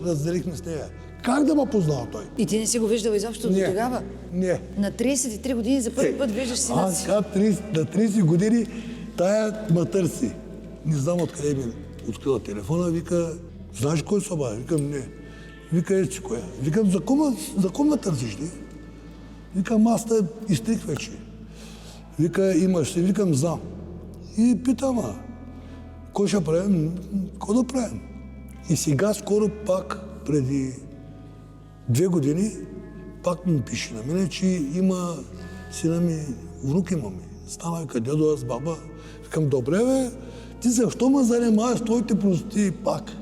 разделихме с нея. Как да ме познава той? И ти не си го виждал изобщо до тогава? Не. На 33 години за първи път виждаш сина си. Аз на 30 години тая ме търси. Не знам откъде ми открила телефона, вика, знаеш кой са бе? Викам, не. Вика, ето си коя. Викам, за ком ме търсиш ли? Викам, аз те изтрих вече. Вика, имаш ли? Викам, знам. И питам, кой ще правим? Кой да правим? И сега скоро пак, преди 2 години, пак ми пише на мене, че има сина ми, внук имаме. Стана къде дедо, аз баба. Викам, добре бе, ти защо ме занимаваш с твоите простоти пак?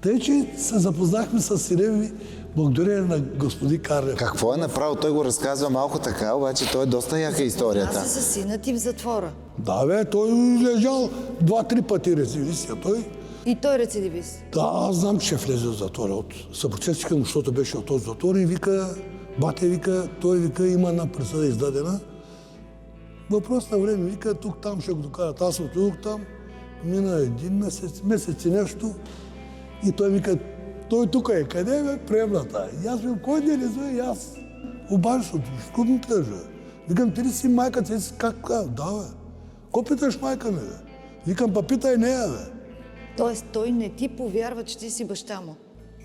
Тъй, че се запознахме с сина ми, благодарение на господин Карлев. Какво е направил? Той го разказва малко така, обаче той е доста яка историята. Аз със сина ти в затвора. Да бе, той лежал 2-3 пъти рецидивистия той. И той рецидивист. Да, аз знам, че ще влезе в затвора. Съпротивчика му, защото беше от този затвор и вика, бате вика, той вика, има една присъда издадена. Въпрос на време, вика, тук-там ще го докарат. Аз отидох там, мина 1 месец и нещо. И той вика, той тук е, къде бе, приемната? И аз викам, кой не лезе? И аз обаждам, що ми питаш, бе? Викам, ти ли си майка, ти си как? Да, бе. Ко питаш майка ми, бе? Викам, па питай нея, бе. Тоест той не ти повярва, че ти си баща му.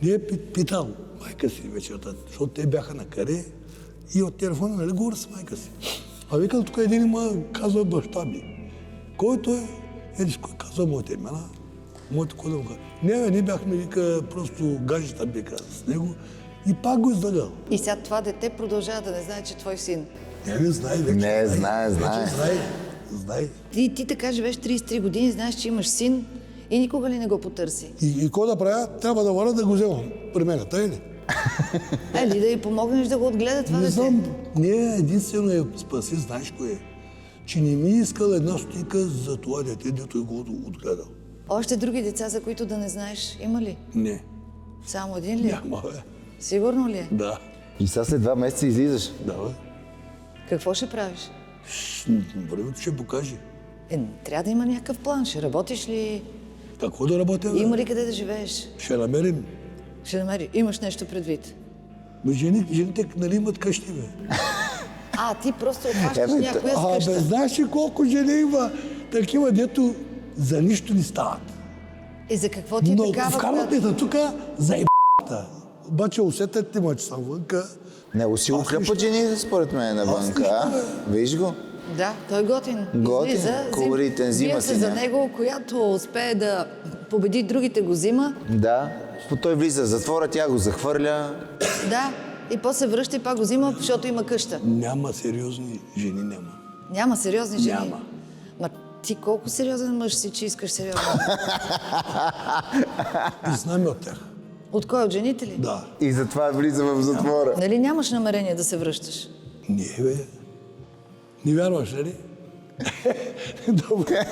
Не е питал майка си вечерта, защото те бяха на каре и от телефона, нали, говоря с майка си. А викам, тук един има, казва баща ми. Кой той? Едиш, кой казва моите имена? Моите кой да му казва? Не, бе, ние бяхме, вика, просто гаджета бека с него и пак го издадал. И сега това дете продължава да не знае, че твой син. Не знае вече. Не, знае. Вече знае. Ти така живееш 33 години, знаеш, че имаш син и никога ли не го потърси? И какво да правя? Трябва да върна да го вземам при мен, тъй ли? Или да й помогнеш да го отгледа това Не дете? знам, не единствено я спаси, знаеш кое е? Че не ми е искал една стотинка за това дете, дето го отгледал. Още други деца, за които да не знаеш, има ли? Не, Само един ли? няма, бе. Сигурно ли е? Да, И сега след 2 месеца излизаш. да, бе. Какво ще правиш? Времето ще покаже. Трябва да има някакъв план. Ще работиш ли? Какво да работя, бе? Има ли къде да живееш? Ще намерим. Ще намери. Имаш нещо предвид. Бе, жените, нали имат къщи, бе? Ти просто обхващаш някоя с Бе, къща. знаеш ли колко жени има такива, дето за нищо не стават. И за какво ти е Но такава? вкарват която- ли тук за еб***та? Обаче усетят има, че съм вънка. Него си го хлепат жените, според мен, навънка. а? Виж го. Да, той е готин. Готин, Излиза, колоритен, взима бие си се за ня. него, която успее да победи другите, го взима. Да. Той влиза в затвора, тя го захвърля. Да, и после връща и пак го взима, защото има къща. Няма сериозни жени, няма. Няма сериозни жени. Няма. Ма ти колко сериозен мъж си, че искаш сериозен? И знаме от тях. От кой? От жените ли? Да. И затова влиза в затвора. Нали нямаш намерение да се връщаш? Не, бе. Не вярваш, нали? Добре.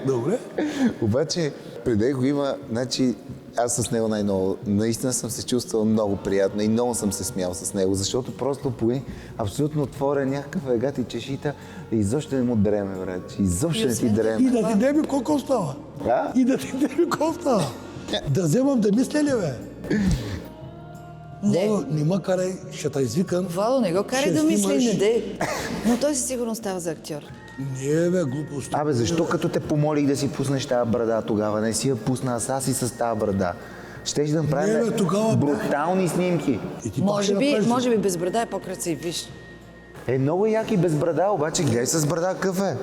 Добре. Обаче, преди го има, значи, аз с него най-ново, наистина съм се чувствал много приятно и много съм се смял с него, защото просто пои абсолютно отворен някакъв егат и чешита и изобщо не му дреме, брат. Изобщо не ти И дреме. да ти деби колко остава. Да? И да ти деби колко остава. Да вземам да мисля ли, бе? Не. Владо, не ма карай, ще те извикам. Владо, не го карай Ще да мисли, снимаш. не дей. Но той със сигурно става за актьор. Не, бе, глупост. Абе, защо като те помолих да си пуснеш тази брада тогава? Не си я пусна, аз и с тази брада. Щеш да направим Не, бе, тогава бе. брутални снимки. И ти пак ще Може направиш. би без брада е по-красив, виж. Много яки без брада, обаче гледай с брада какъв е.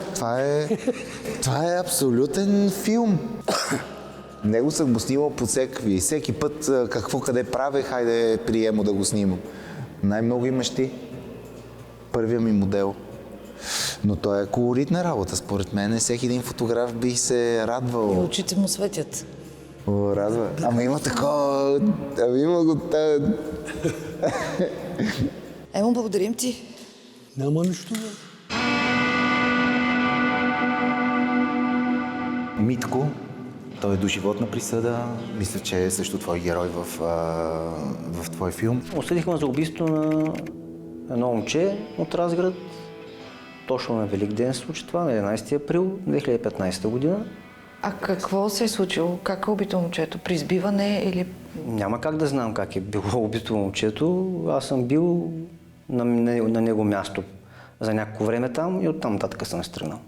Това е абсолютен филм. Него съм го снимал по всеки. Всеки път какво къде правя, хайде приемо да го снимам. Най-много имаш ти. Първия ми модел. Но той е колоритна работа, според мен. Всеки един фотограф би се радвал. И очите му светят. О, радва. Ама има такова... Ами има го... Емо, благодарим ти. Няма нищо. Бе. Митко, той е доживотна присъда. Мисля, че е също твой герой в твой филм. Осъдихме за убийство на едно момче от Разград. Точно на Велик ден се случи това, на 11 април 2015 година. А какво се е случило? Как е убито момчето? При избиване или... Няма как да знам как е било убито момчето. Аз съм бил на него място за някакво време там и оттам нататък съм стръгнал.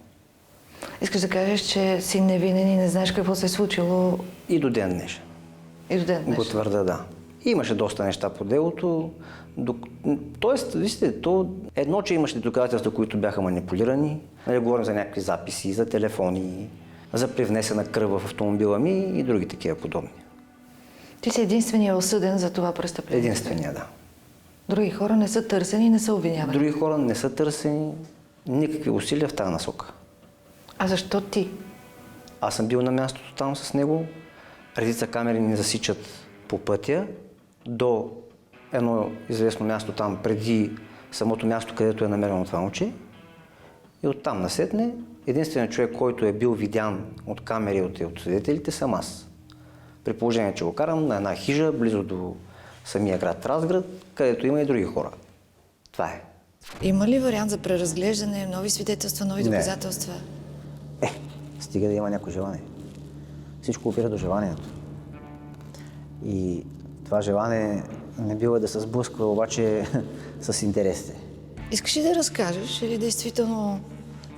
Искаш да кажеш, че си невинен и не знаеш какво се е случило И до ден днешен. и до ден Го днешен? твърда, да. Имаше доста неща по делото. Тоест, вижте, едно, че имаше доказателства, които бяха манипулирани. Нали, говорим за някакви записи, за телефони, за привнесена кръв в автомобила ми и други такива подобни. Ти си единственият осъден за това престъпление. Единствения, да. Други хора не са търсени и не са обвинявани. Други хора не са търсени, никакви усилия в тази насока. А защо ти? Аз съм бил на мястото там с него. Редица камери ни засичат по пътя до едно известно място там, преди самото място, където е намерено това момче. И оттам насетне, единственият човек, който е бил видян от камери от свидетелите, съм аз. При положение, че го карам на една хижа, близо до самия град Разград, където има и други хора. Това е. Има ли вариант за преразглеждане, нови свидетелства, нови Не. доказателства? Стига да има някое желание. Всичко опира до желанието. И това желание не бива да се сблъсква обаче с интересите. Искаш ли да разкажеш или действително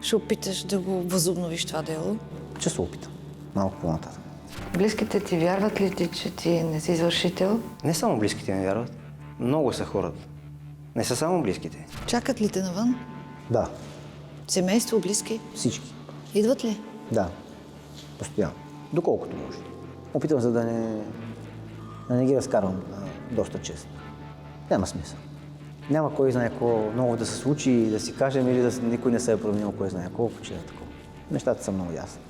ще опиташ да го възобновиш това дело? Ще се опитам. Малко по-нататък. Близките ти вярват ли ти, че ти не си извършител? Не само близките ми вярват. Много са хората. Не са само близките. Чакат ли те навън? Да, Семейство, близки? всички. Идват ли? Да, постоянно. Доколкото може. Опитвам се да не ги разкарвам доста често. Няма смисъл. Няма кой знае какво ново да се случи и да си кажем или никой не се е променил кой знае колко, че е такова. Нещата са много ясни.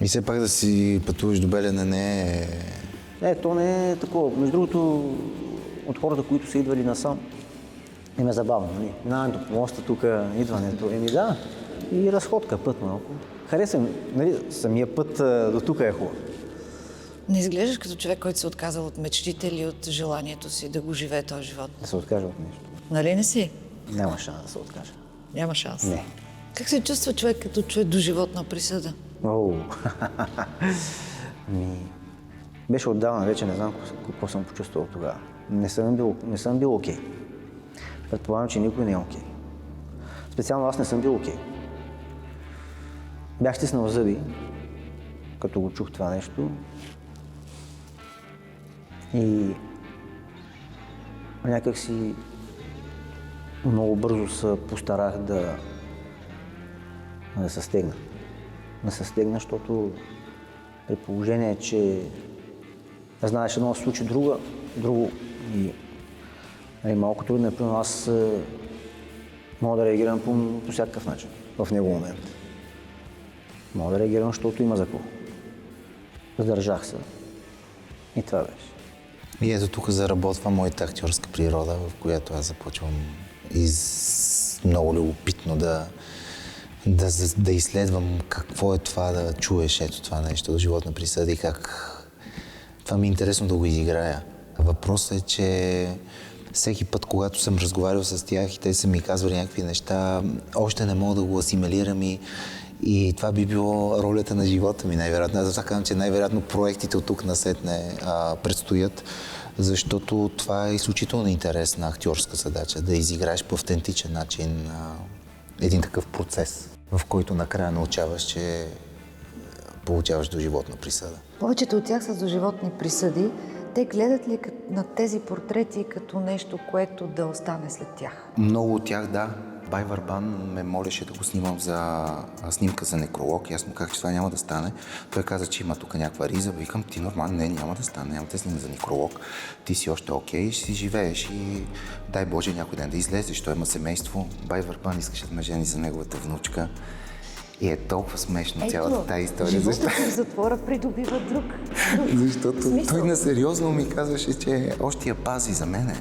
И все пак да си пътуваш до Белене не е... То не е такова. Между другото, от хората, които са идвали насам, им е забавно. Нали? Минаването по моста, тук идването. Да, и разходка път малко. Харесвам, нали, самия път до тук е хубав. Не изглеждаш като човек, който се отказал от мечтите или от желанието си да го живее този живот. Да се откажа от нещо. Нали не си? Няма шанс да се откажа. Няма шанс. Не. Как се чувства човек, като чуе доживотна присъда? Беше отдавна, вече не знам какво съм почувствал тогава. Не съм бил окей. Предполагам, че никой не е окей. Специално аз не съм бил окей. Бях стиснал зъби, като го чух това нещо. И някак си много бързо се постарах да се стегна. Да се стегна, защото при положение, че знаеш едно да се случи друго и малко трудно е, примерно аз мога да реагирам по всякакъв начин в него момент. Мога да реагирам, защото има за какво. Задържах се. И това беше. И ето тук заработва моята актьорска природа, в която аз започвам много любопитно да изследвам какво е това да чуеш ето това нещо до животна присъда и как... Това ми е интересно да го изиграя. Въпросът е, че всеки път, когато съм разговарял с тях и те са ми казвали някакви неща, още не мога да го асимилирам и това би било ролята на живота ми, най-вероятно. Аз затова казвам, че най-вероятно проектите от тук насетне предстоят, защото това е изключително интересна актьорска задача, да изиграеш по автентичен начин един такъв процес, в който накрая научаваш, че получаваш доживотна присъда. Повечето от тях са доживотни присъди. Те гледат ли на тези портрети като нещо, което да остане след тях? Много от тях, да. Бай Върбан ме молеше да го снимам за снимка за некролог и аз му казах, че това няма да стане. Той каза, че има тук някаква риза. Викам, ти нормално, не, няма да стане, няма да снимам за некролог. Ти си още окей, ще си живееш и дай Боже някой ден да излезеш. Той има семейство. Бай Върбан искаше да ме жени за неговата внучка. И е толкова смешно цялата тази история. Животът в затвора придобива друг Защото смисъл. той насериозно ми казваше, че още я пази за мене.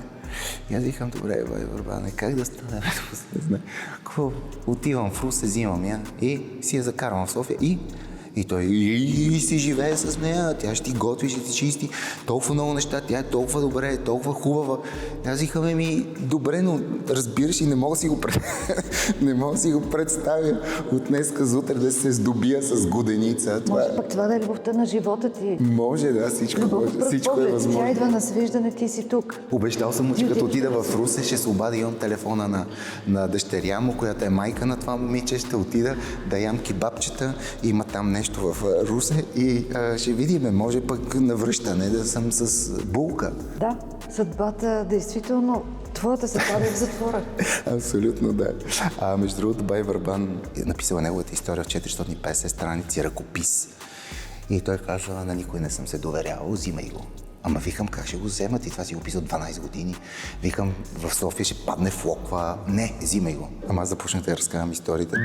И аз викам, добре, Бай Върбане, как да стане? Не знам. Какво? Отивам в Русе, взимам я и си я закарвам в София и той и си живее с нея, тя ще ти готви, ще ти чисти, толкова много неща, тя е толкова добре, толкова хубава. Аз викам, добре, но разбираш и не мога да си го представя от днеска за утре да се здобия с годеница. Може пък това да е любовта на живота ти. Може, да, всичко е възможно. Тя идва на свиждане, ти си тук. Обещал съм му, че като отида в Русе, ще се обадя, имам телефона на дъщеря му, която е майка на това момиче, ще отида да ям кебабчета, има там нещо в Русе и ще видим, може пък на връщане да съм с булка. Да, съдбата действително, твоята съдба е в затвора. Абсолютно, да. Между другото, Бай Върбан е написала неговата история в 450 страници ръкопис. И той казва, на никой не съм се доверявал, взимай го. Ама викам, как ще го вземат? И това си го писал 12 години. Викам, в София ще падне в локва. Не, взимай го. Ама аз започнах да разказвам историите.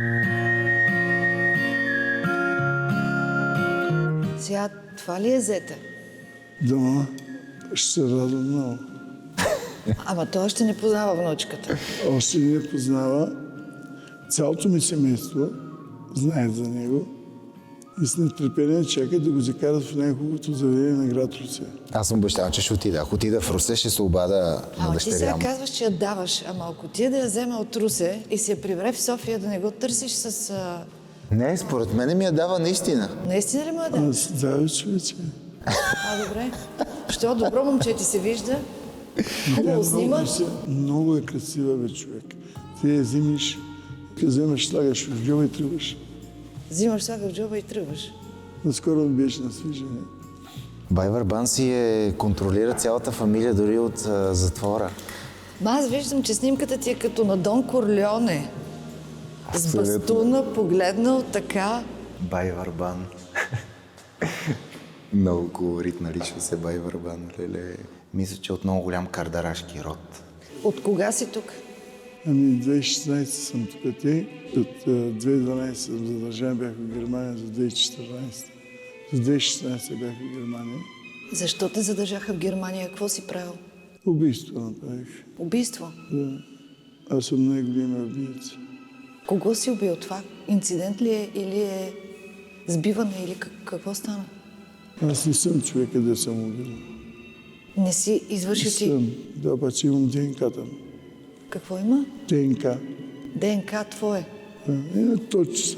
Сега, това ли е зета? Да, ще се радвам много. Ама той още не познава внучката. Още не я познава. Цялото ми семейство знае за него и с нетърпение чакат да го закарат в най-хубавото заведение на град Русе. Аз съм обещал, че ще отида. Ако отида в Русе, ще се обада на Ама ти дъщеря сега му. казваш, че я даваш. Ама ако ти да я взема от Русе и си я прибере в София, да не го търсиш с... Не, според мен ми я дава наистина. Наистина ли му я даваш? Аз давя, човече. Добре. Що добро момче ти се вижда? Хубаво снима. Много е красива, бе, човек. Ти я взимаш, вземаш, слагаш в джоба и тръгваш. Взимаш слага в джоба и тръгваш. Наскоро ми беше на свиждане. Бай Върбан контролира цялата фамилия дори от затвора. Аз виждам, че снимката ти е като на Дон Корлеоне. С Абсолютно. бастуна, погледнал така. Бай Върбан. Много колоритна личност е Бай Върбан, леле. Мисля, че от много голям кардарашки род. От кога си тук? Ами 2016 съм тук. Те от 2012 съм задържан, бях в Германия за 2014. За 2016 бях в Германия. Защо те задържаха в Германия? Какво си правил? Убийство направих. Убийство? Да. Аз съм най-големия убийца. Кого си убил това? Инцидент ли е или е сбиване или какво стана? Аз не съм човека да съм убил. Не си извършил ти... Съм. Да, обаче имам ДНК там. Какво има? ДНК. ДНК твое. Да, една точица.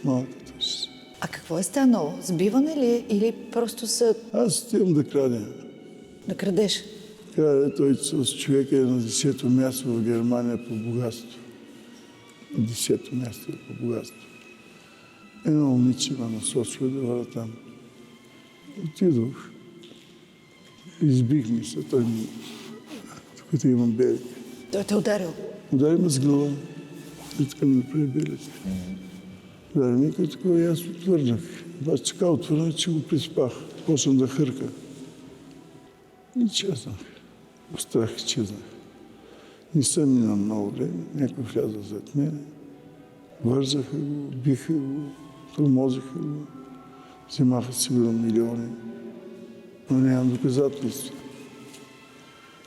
Малка точица. А какво е станало? Сбиване ли е или просто са Аз отивам да крадя. да крадеш? Крадя, той с човека е на 10-то място в Германия по богатство. На 10-то място е по богатство. Едно момиче ме насочва да върна там. Отидох. Избих се, той ми... Тук имам белик. Той те е ударил. Удари ме с глава. И така ми направи белик. Удари ме, като такова и аз отвърнах. Обаче така отвърнах, че го приспах. Почнах да хърка. И чезнах. Страх и чезнах. Не съм минал много време. Някой вляза зад мене. Вързаха го, биха го, тормозиха го. Взимаха сигурно милиони. Но нямам доказателство.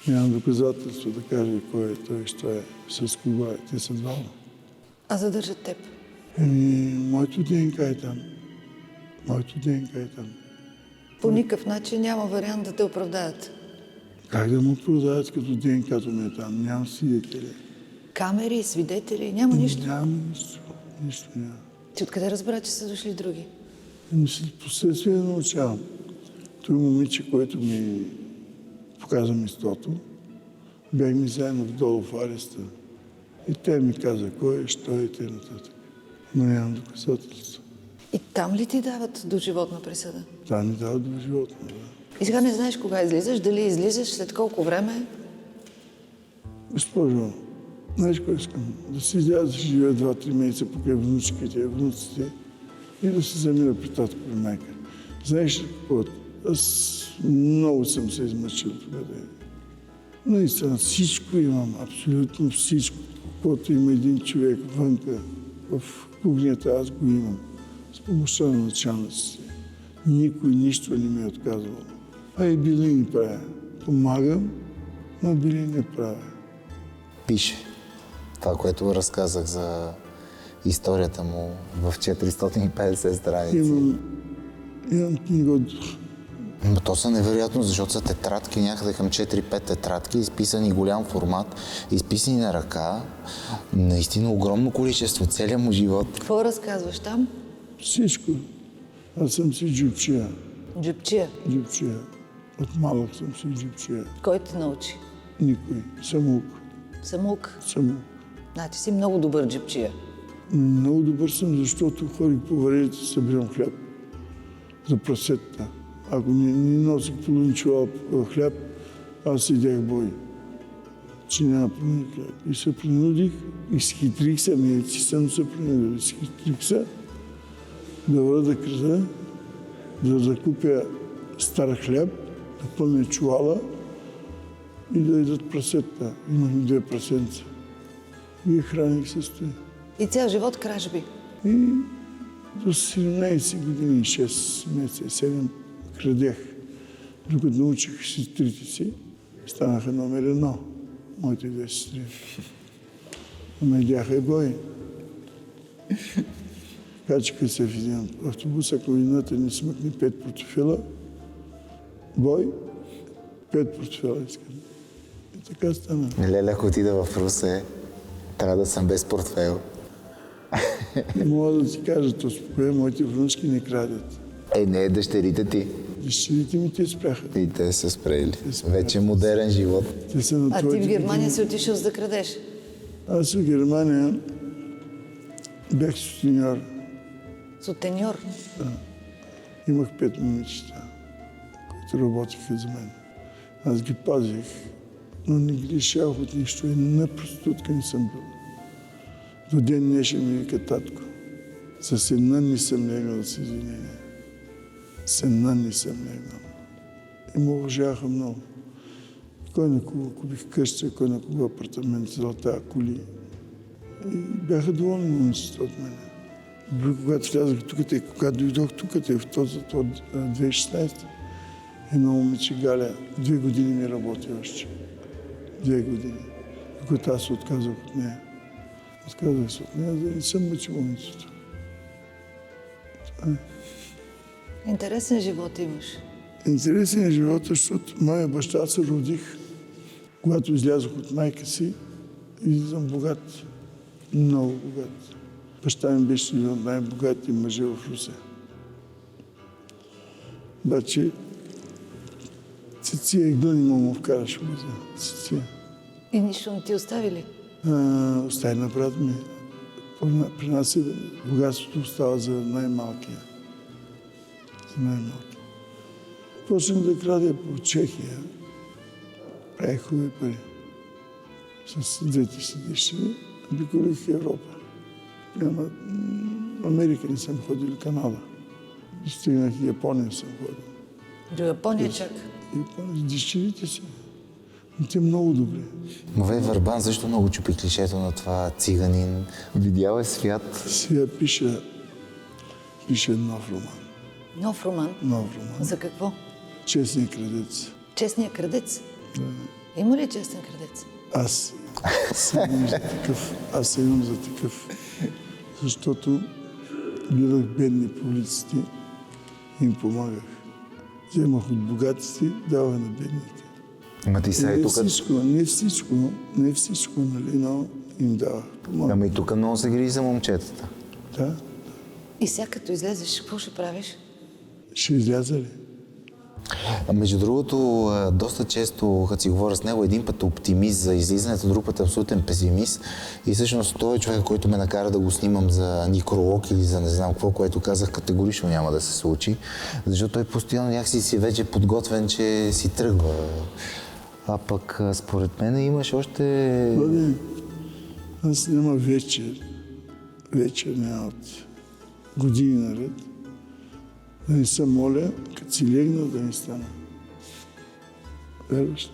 Нямам доказателство да кажа кой е той, що е, с кого е. Те са двама. А задържат теб. Моето ДНК е там. Моето ДНК е там. По никакъв начин няма вариант да те оправдаят. Как да му продават, като ДНК-то ми е там? Нямам свидетели. Камери, свидетели, няма нищо. Нямам нищо. Нищо няма. Ти откъде разбра, че са дошли други? След последствие научавам. Той момиче, който ми показа местото, бяхме заедно вдолу в ареста. И те ми каза кой е, що е и т.н. Но нямам доказателство. И там ли ти дават доживотна присъда? Това ми дава до животно, да. И сега не знаеш кога излизаш, дали излизаш, след колко време? Госпожо, Знаеш какво искам? Да си изляза да живея 2-3 месеца покрай внучките, внуците и да се замина при татко и майка. Знаеш ли какво? Аз много съм се измъчил тогава. Наистина всичко имам, абсолютно всичко. Каквото има един човек вънка, в кухнята, аз го имам. С помощта на началниците. Никой нищо не ми е отказвал. А и били не правя. Помагам, но били не правя. Пише това, което разказах за историята му в 450 страници. Имам книга от... Но то са невероятно, защото са тетрадки, някъде към 4-5 тетрадки, изписани голям формат, изписани на ръка. Наистина огромно количество, целият му живот. Какво разказваш там? Всичко. Аз съм си джупчия. Джупчия. Джупчия. От малък съм си джупчия. Кой те научи? Никой. Самук. Самук. Самук. Значи си много добър джипчия. Много добър съм, защото ходих по варедите, събирам хляб за прасетата. Ако не носих половин чувал хляб, аз седях бой, че няма половин хляб. И се принудих, изхитрих се, мейци съм се принудил, изхитрих се да върна да крада, да закупя стар хляб, да пълня чувала и да идат прасетата. Имахме 2 прасенца. И храних се стои. И цял живот кражби. И до 17 години, 6 месеца, 7 крадях. Докато научих сестрите си, станаха номер 1, моите 2 сестри. Намедяха и бой. Качиха се в един автобус, ако вината не смъкне 5 портфела, бой, 5 портфела искам. И така стана. Леля, ако отида в Русе, трябва да съм без портфел. Не мога да ти кажа, то спокойно, моите внучки не крадят. Не, дъщерите ти. Дъщерите ми те спряха. И те са спрели. Вече модерен живот. Те са на А ти твоите в Германия години. си отишъл за да крадеш. Аз в Германия бях сутеньор. Сутеньор. Имах 5 момичета, които работиха за мен. Аз ги пазих, но не грешах от нищо и на проститутка не съм бил. До ден днешен ми вика татко. С една не съм легнал с извинение. С една не съм легнал. И му уважаваха много. Кой на кого купих къща, кой на кого апартамент, злата, коли. И бяха доволни момичета от мене. Дори когато влязах тук, когато дойдох тук, в този 2016, едно момиче Галя, 2 години ми работи още. 2 години. Докато аз се отказах от нея. Отказах се от нея, да не съм мъчил момичето. Интересен живот имаш. Интересен е живота, защото моя баща се родих, когато излязох от майка си, излизам богат. Много богат. Баща ми беше един от най-богатите мъже в Русе. Обаче Цеция и гъни му вкараш в газа. Цеция. И нищо не ти оставили. Остави на брат ми. При нас богатството остава за най-малкия. За най-малкия. Почнах да крадя по Чехия. Правих хубави пари. С 2 си дъщери обиколих Европа. Америка не съм ходил, Канада. Стигнах и Япония съм ходил. До Япония чак. Япония с дъщерите си. Но те много добре. Мовей Върбан също много чупи клишето на това циганин. Видял е свят. Сега пише нов роман. Нов роман. Нов роман. За какво? Честният крадец. Честният крадец? Да. Има ли честен крадец? Аз съм имам за такъв. Аз съм имам за такъв. Защото гледах бедни по улиците и им помагах. Вземах от богатите, давах на бедните. Ама ти сега и тук... Не всичко, нали, но им давах. Помагах. Ама и тук много се грижи за момчетата. Да. И сега като излезеш, какво ще правиш? Ще изляза ли? А между другото, доста често, като си говоря с него, един път е оптимист за излизането, друг път е абсолютен песимист. И всъщност той е човек, който ме накара да го снимам за некролог или за не знам какво, което казах категорично няма да се случи. Защото той постоянно някакси си вече подготвен, че си тръгва. А пък според мен имаш още... Аз няма вечер няма от години наред, да не се моля, като си легна да не стана. Вярваш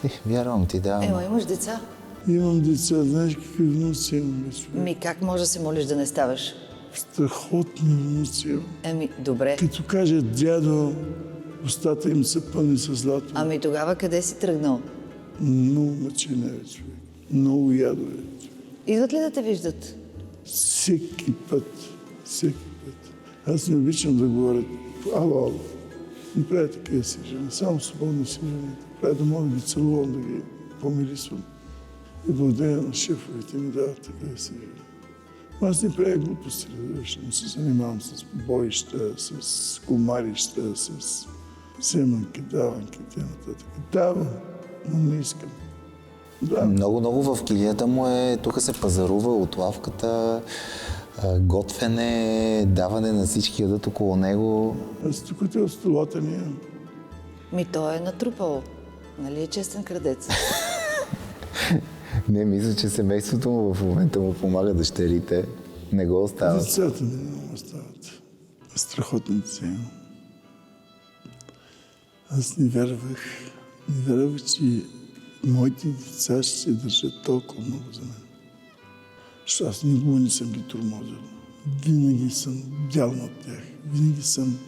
ли? Вярвам ти, да. Ема, имаш деца? Имам деца, знаеш какви внуци имам, бе, човек? Как може да се молиш да не ставаш? Страхотни внуци имам. Добре. Като кажат дядо, устата им са пълни със злато. Тогава къде си тръгнал? Много мъчене, човек. Много ядове. Идват ли да те виждат? Всеки път. Аз не обичам да говоря ало. Не правя такива си жени. Само свободно си жени. Правя да мога да ги целувам, да ги помирисвам. И благодаря на шефовете ми дават такива си жени. Аз не правя глупости, не се занимавам с боища, с комарища, с семанки, даванки и т.н. Давам, но не искам. Да. Много в килията му е, тук се пазарува от лавката, готвене, даване на всички ядат около него. Аз тук от столата ми имам. Той е натрупал. Нали е честен крадец? Не, мисля, че семейството му в момента му помага, дъщерите не го остават. Децата ми не му остават. Страхотни деца имам. Аз не вярвах, че моите деца ще се държат толкова много за мен. Защото аз никога не съм ги тормозил. Винаги съм бял над тях. Винаги съм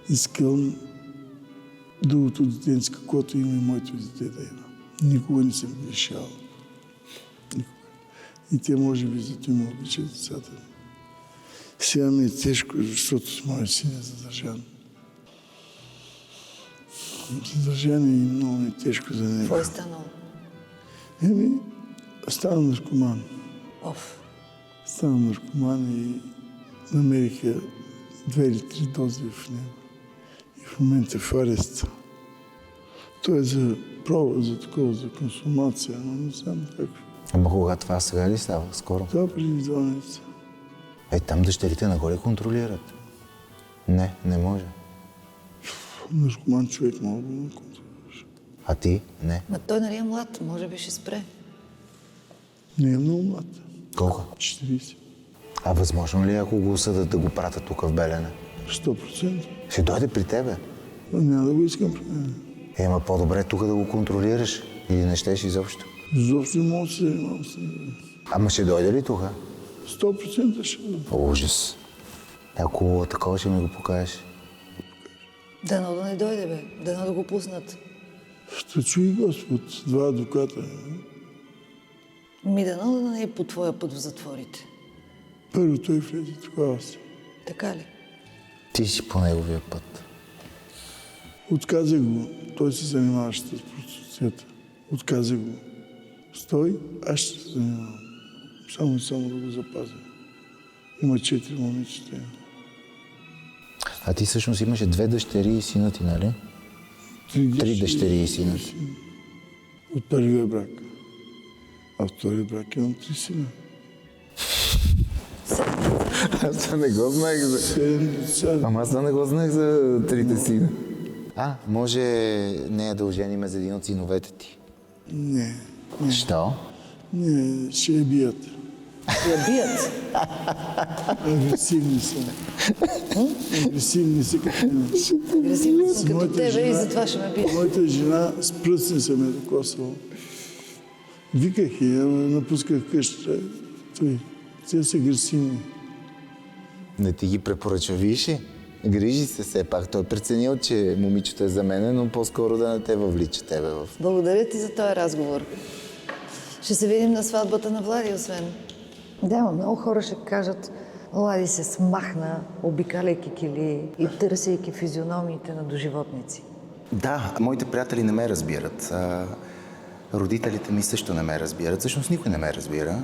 искал другото детенце, каквото има и моето дете да има. Никога не съм ги решавал. Никога. И те може би зато ме обичат децата ми. Сега ми е тежко, защото с моя син е задържан. Задържан и много ми е тежко за него. Какво е станало? Стана наркоман. Стана наркоман и намериха 2 или 3 дози в него. И в момента е в ареста. Той е за проба, за такова, за консумация, но не знам как. Ама кога това сега ли става? Скоро? Това преди 2 месеца. Там дъщерите на ли контролират? Не може. Наркоман човек мога да го контролираш. А ти? Не. Той нали е млад, може би ще спре. Не е много млад. Колко? 40. А възможно ли е, ако го осъдат, да го пратят тук в Белене? 100%. Ще дойде при тебе. Няма да го искам при мен. Ама по-добре тук да го контролираш. Или не щеш изобщо. Изобщо не мога да се занимавам с него. Ама ще дойде ли тук? 100% ще дойде. Ужас. Ако такова ще ми го покажеш. Дано да не дойде, бе. Дано да го пуснат. Ще чуи Господ, 2 адвоката. Дано да не е по твоя път в затворите. Първо той влезе, тогава аз. Така ли? Ти си по неговия път. Отказах го. Той се занимаваше с проституцията. Отказах го. Стой, аз ще се занимавам. Само да го запазя. Има 4 момичета. А ти всъщност имаше 2 дъщери и сина ти, нали? 3 дъщери и сина ти. От първия брак. А в втория брак имам 3 сина. Аз не го знаех за... 7 деца. Ама аз не го знаех за 3 сина. Може не я да ожениме за един от синовете ти. Не. Що? Не, ще я бият. Я бият. Агресивни са. Агресивни са като мен. Агресивни съм като тебе и затова ще ме бият. Моята жена с пръстни са ме докосвала. Виках я, напусках къщата. Те са агресивни. Не ти ги препоръчва, виж ли? Грижи се все пак. Той преценил, че момичето е за мене, но по-скоро да не те въвлича тебе в... Благодаря ти за този разговор. Ще се видим на сватбата на Влади, освен. Да, много хора ще кажат, Влади се смахна, обикаляйки кили и търсейки физиономиите на доживотници. Да, моите приятели не ме разбират. Родителите ми също не ме разбират. Всъщност никой не ме разбира.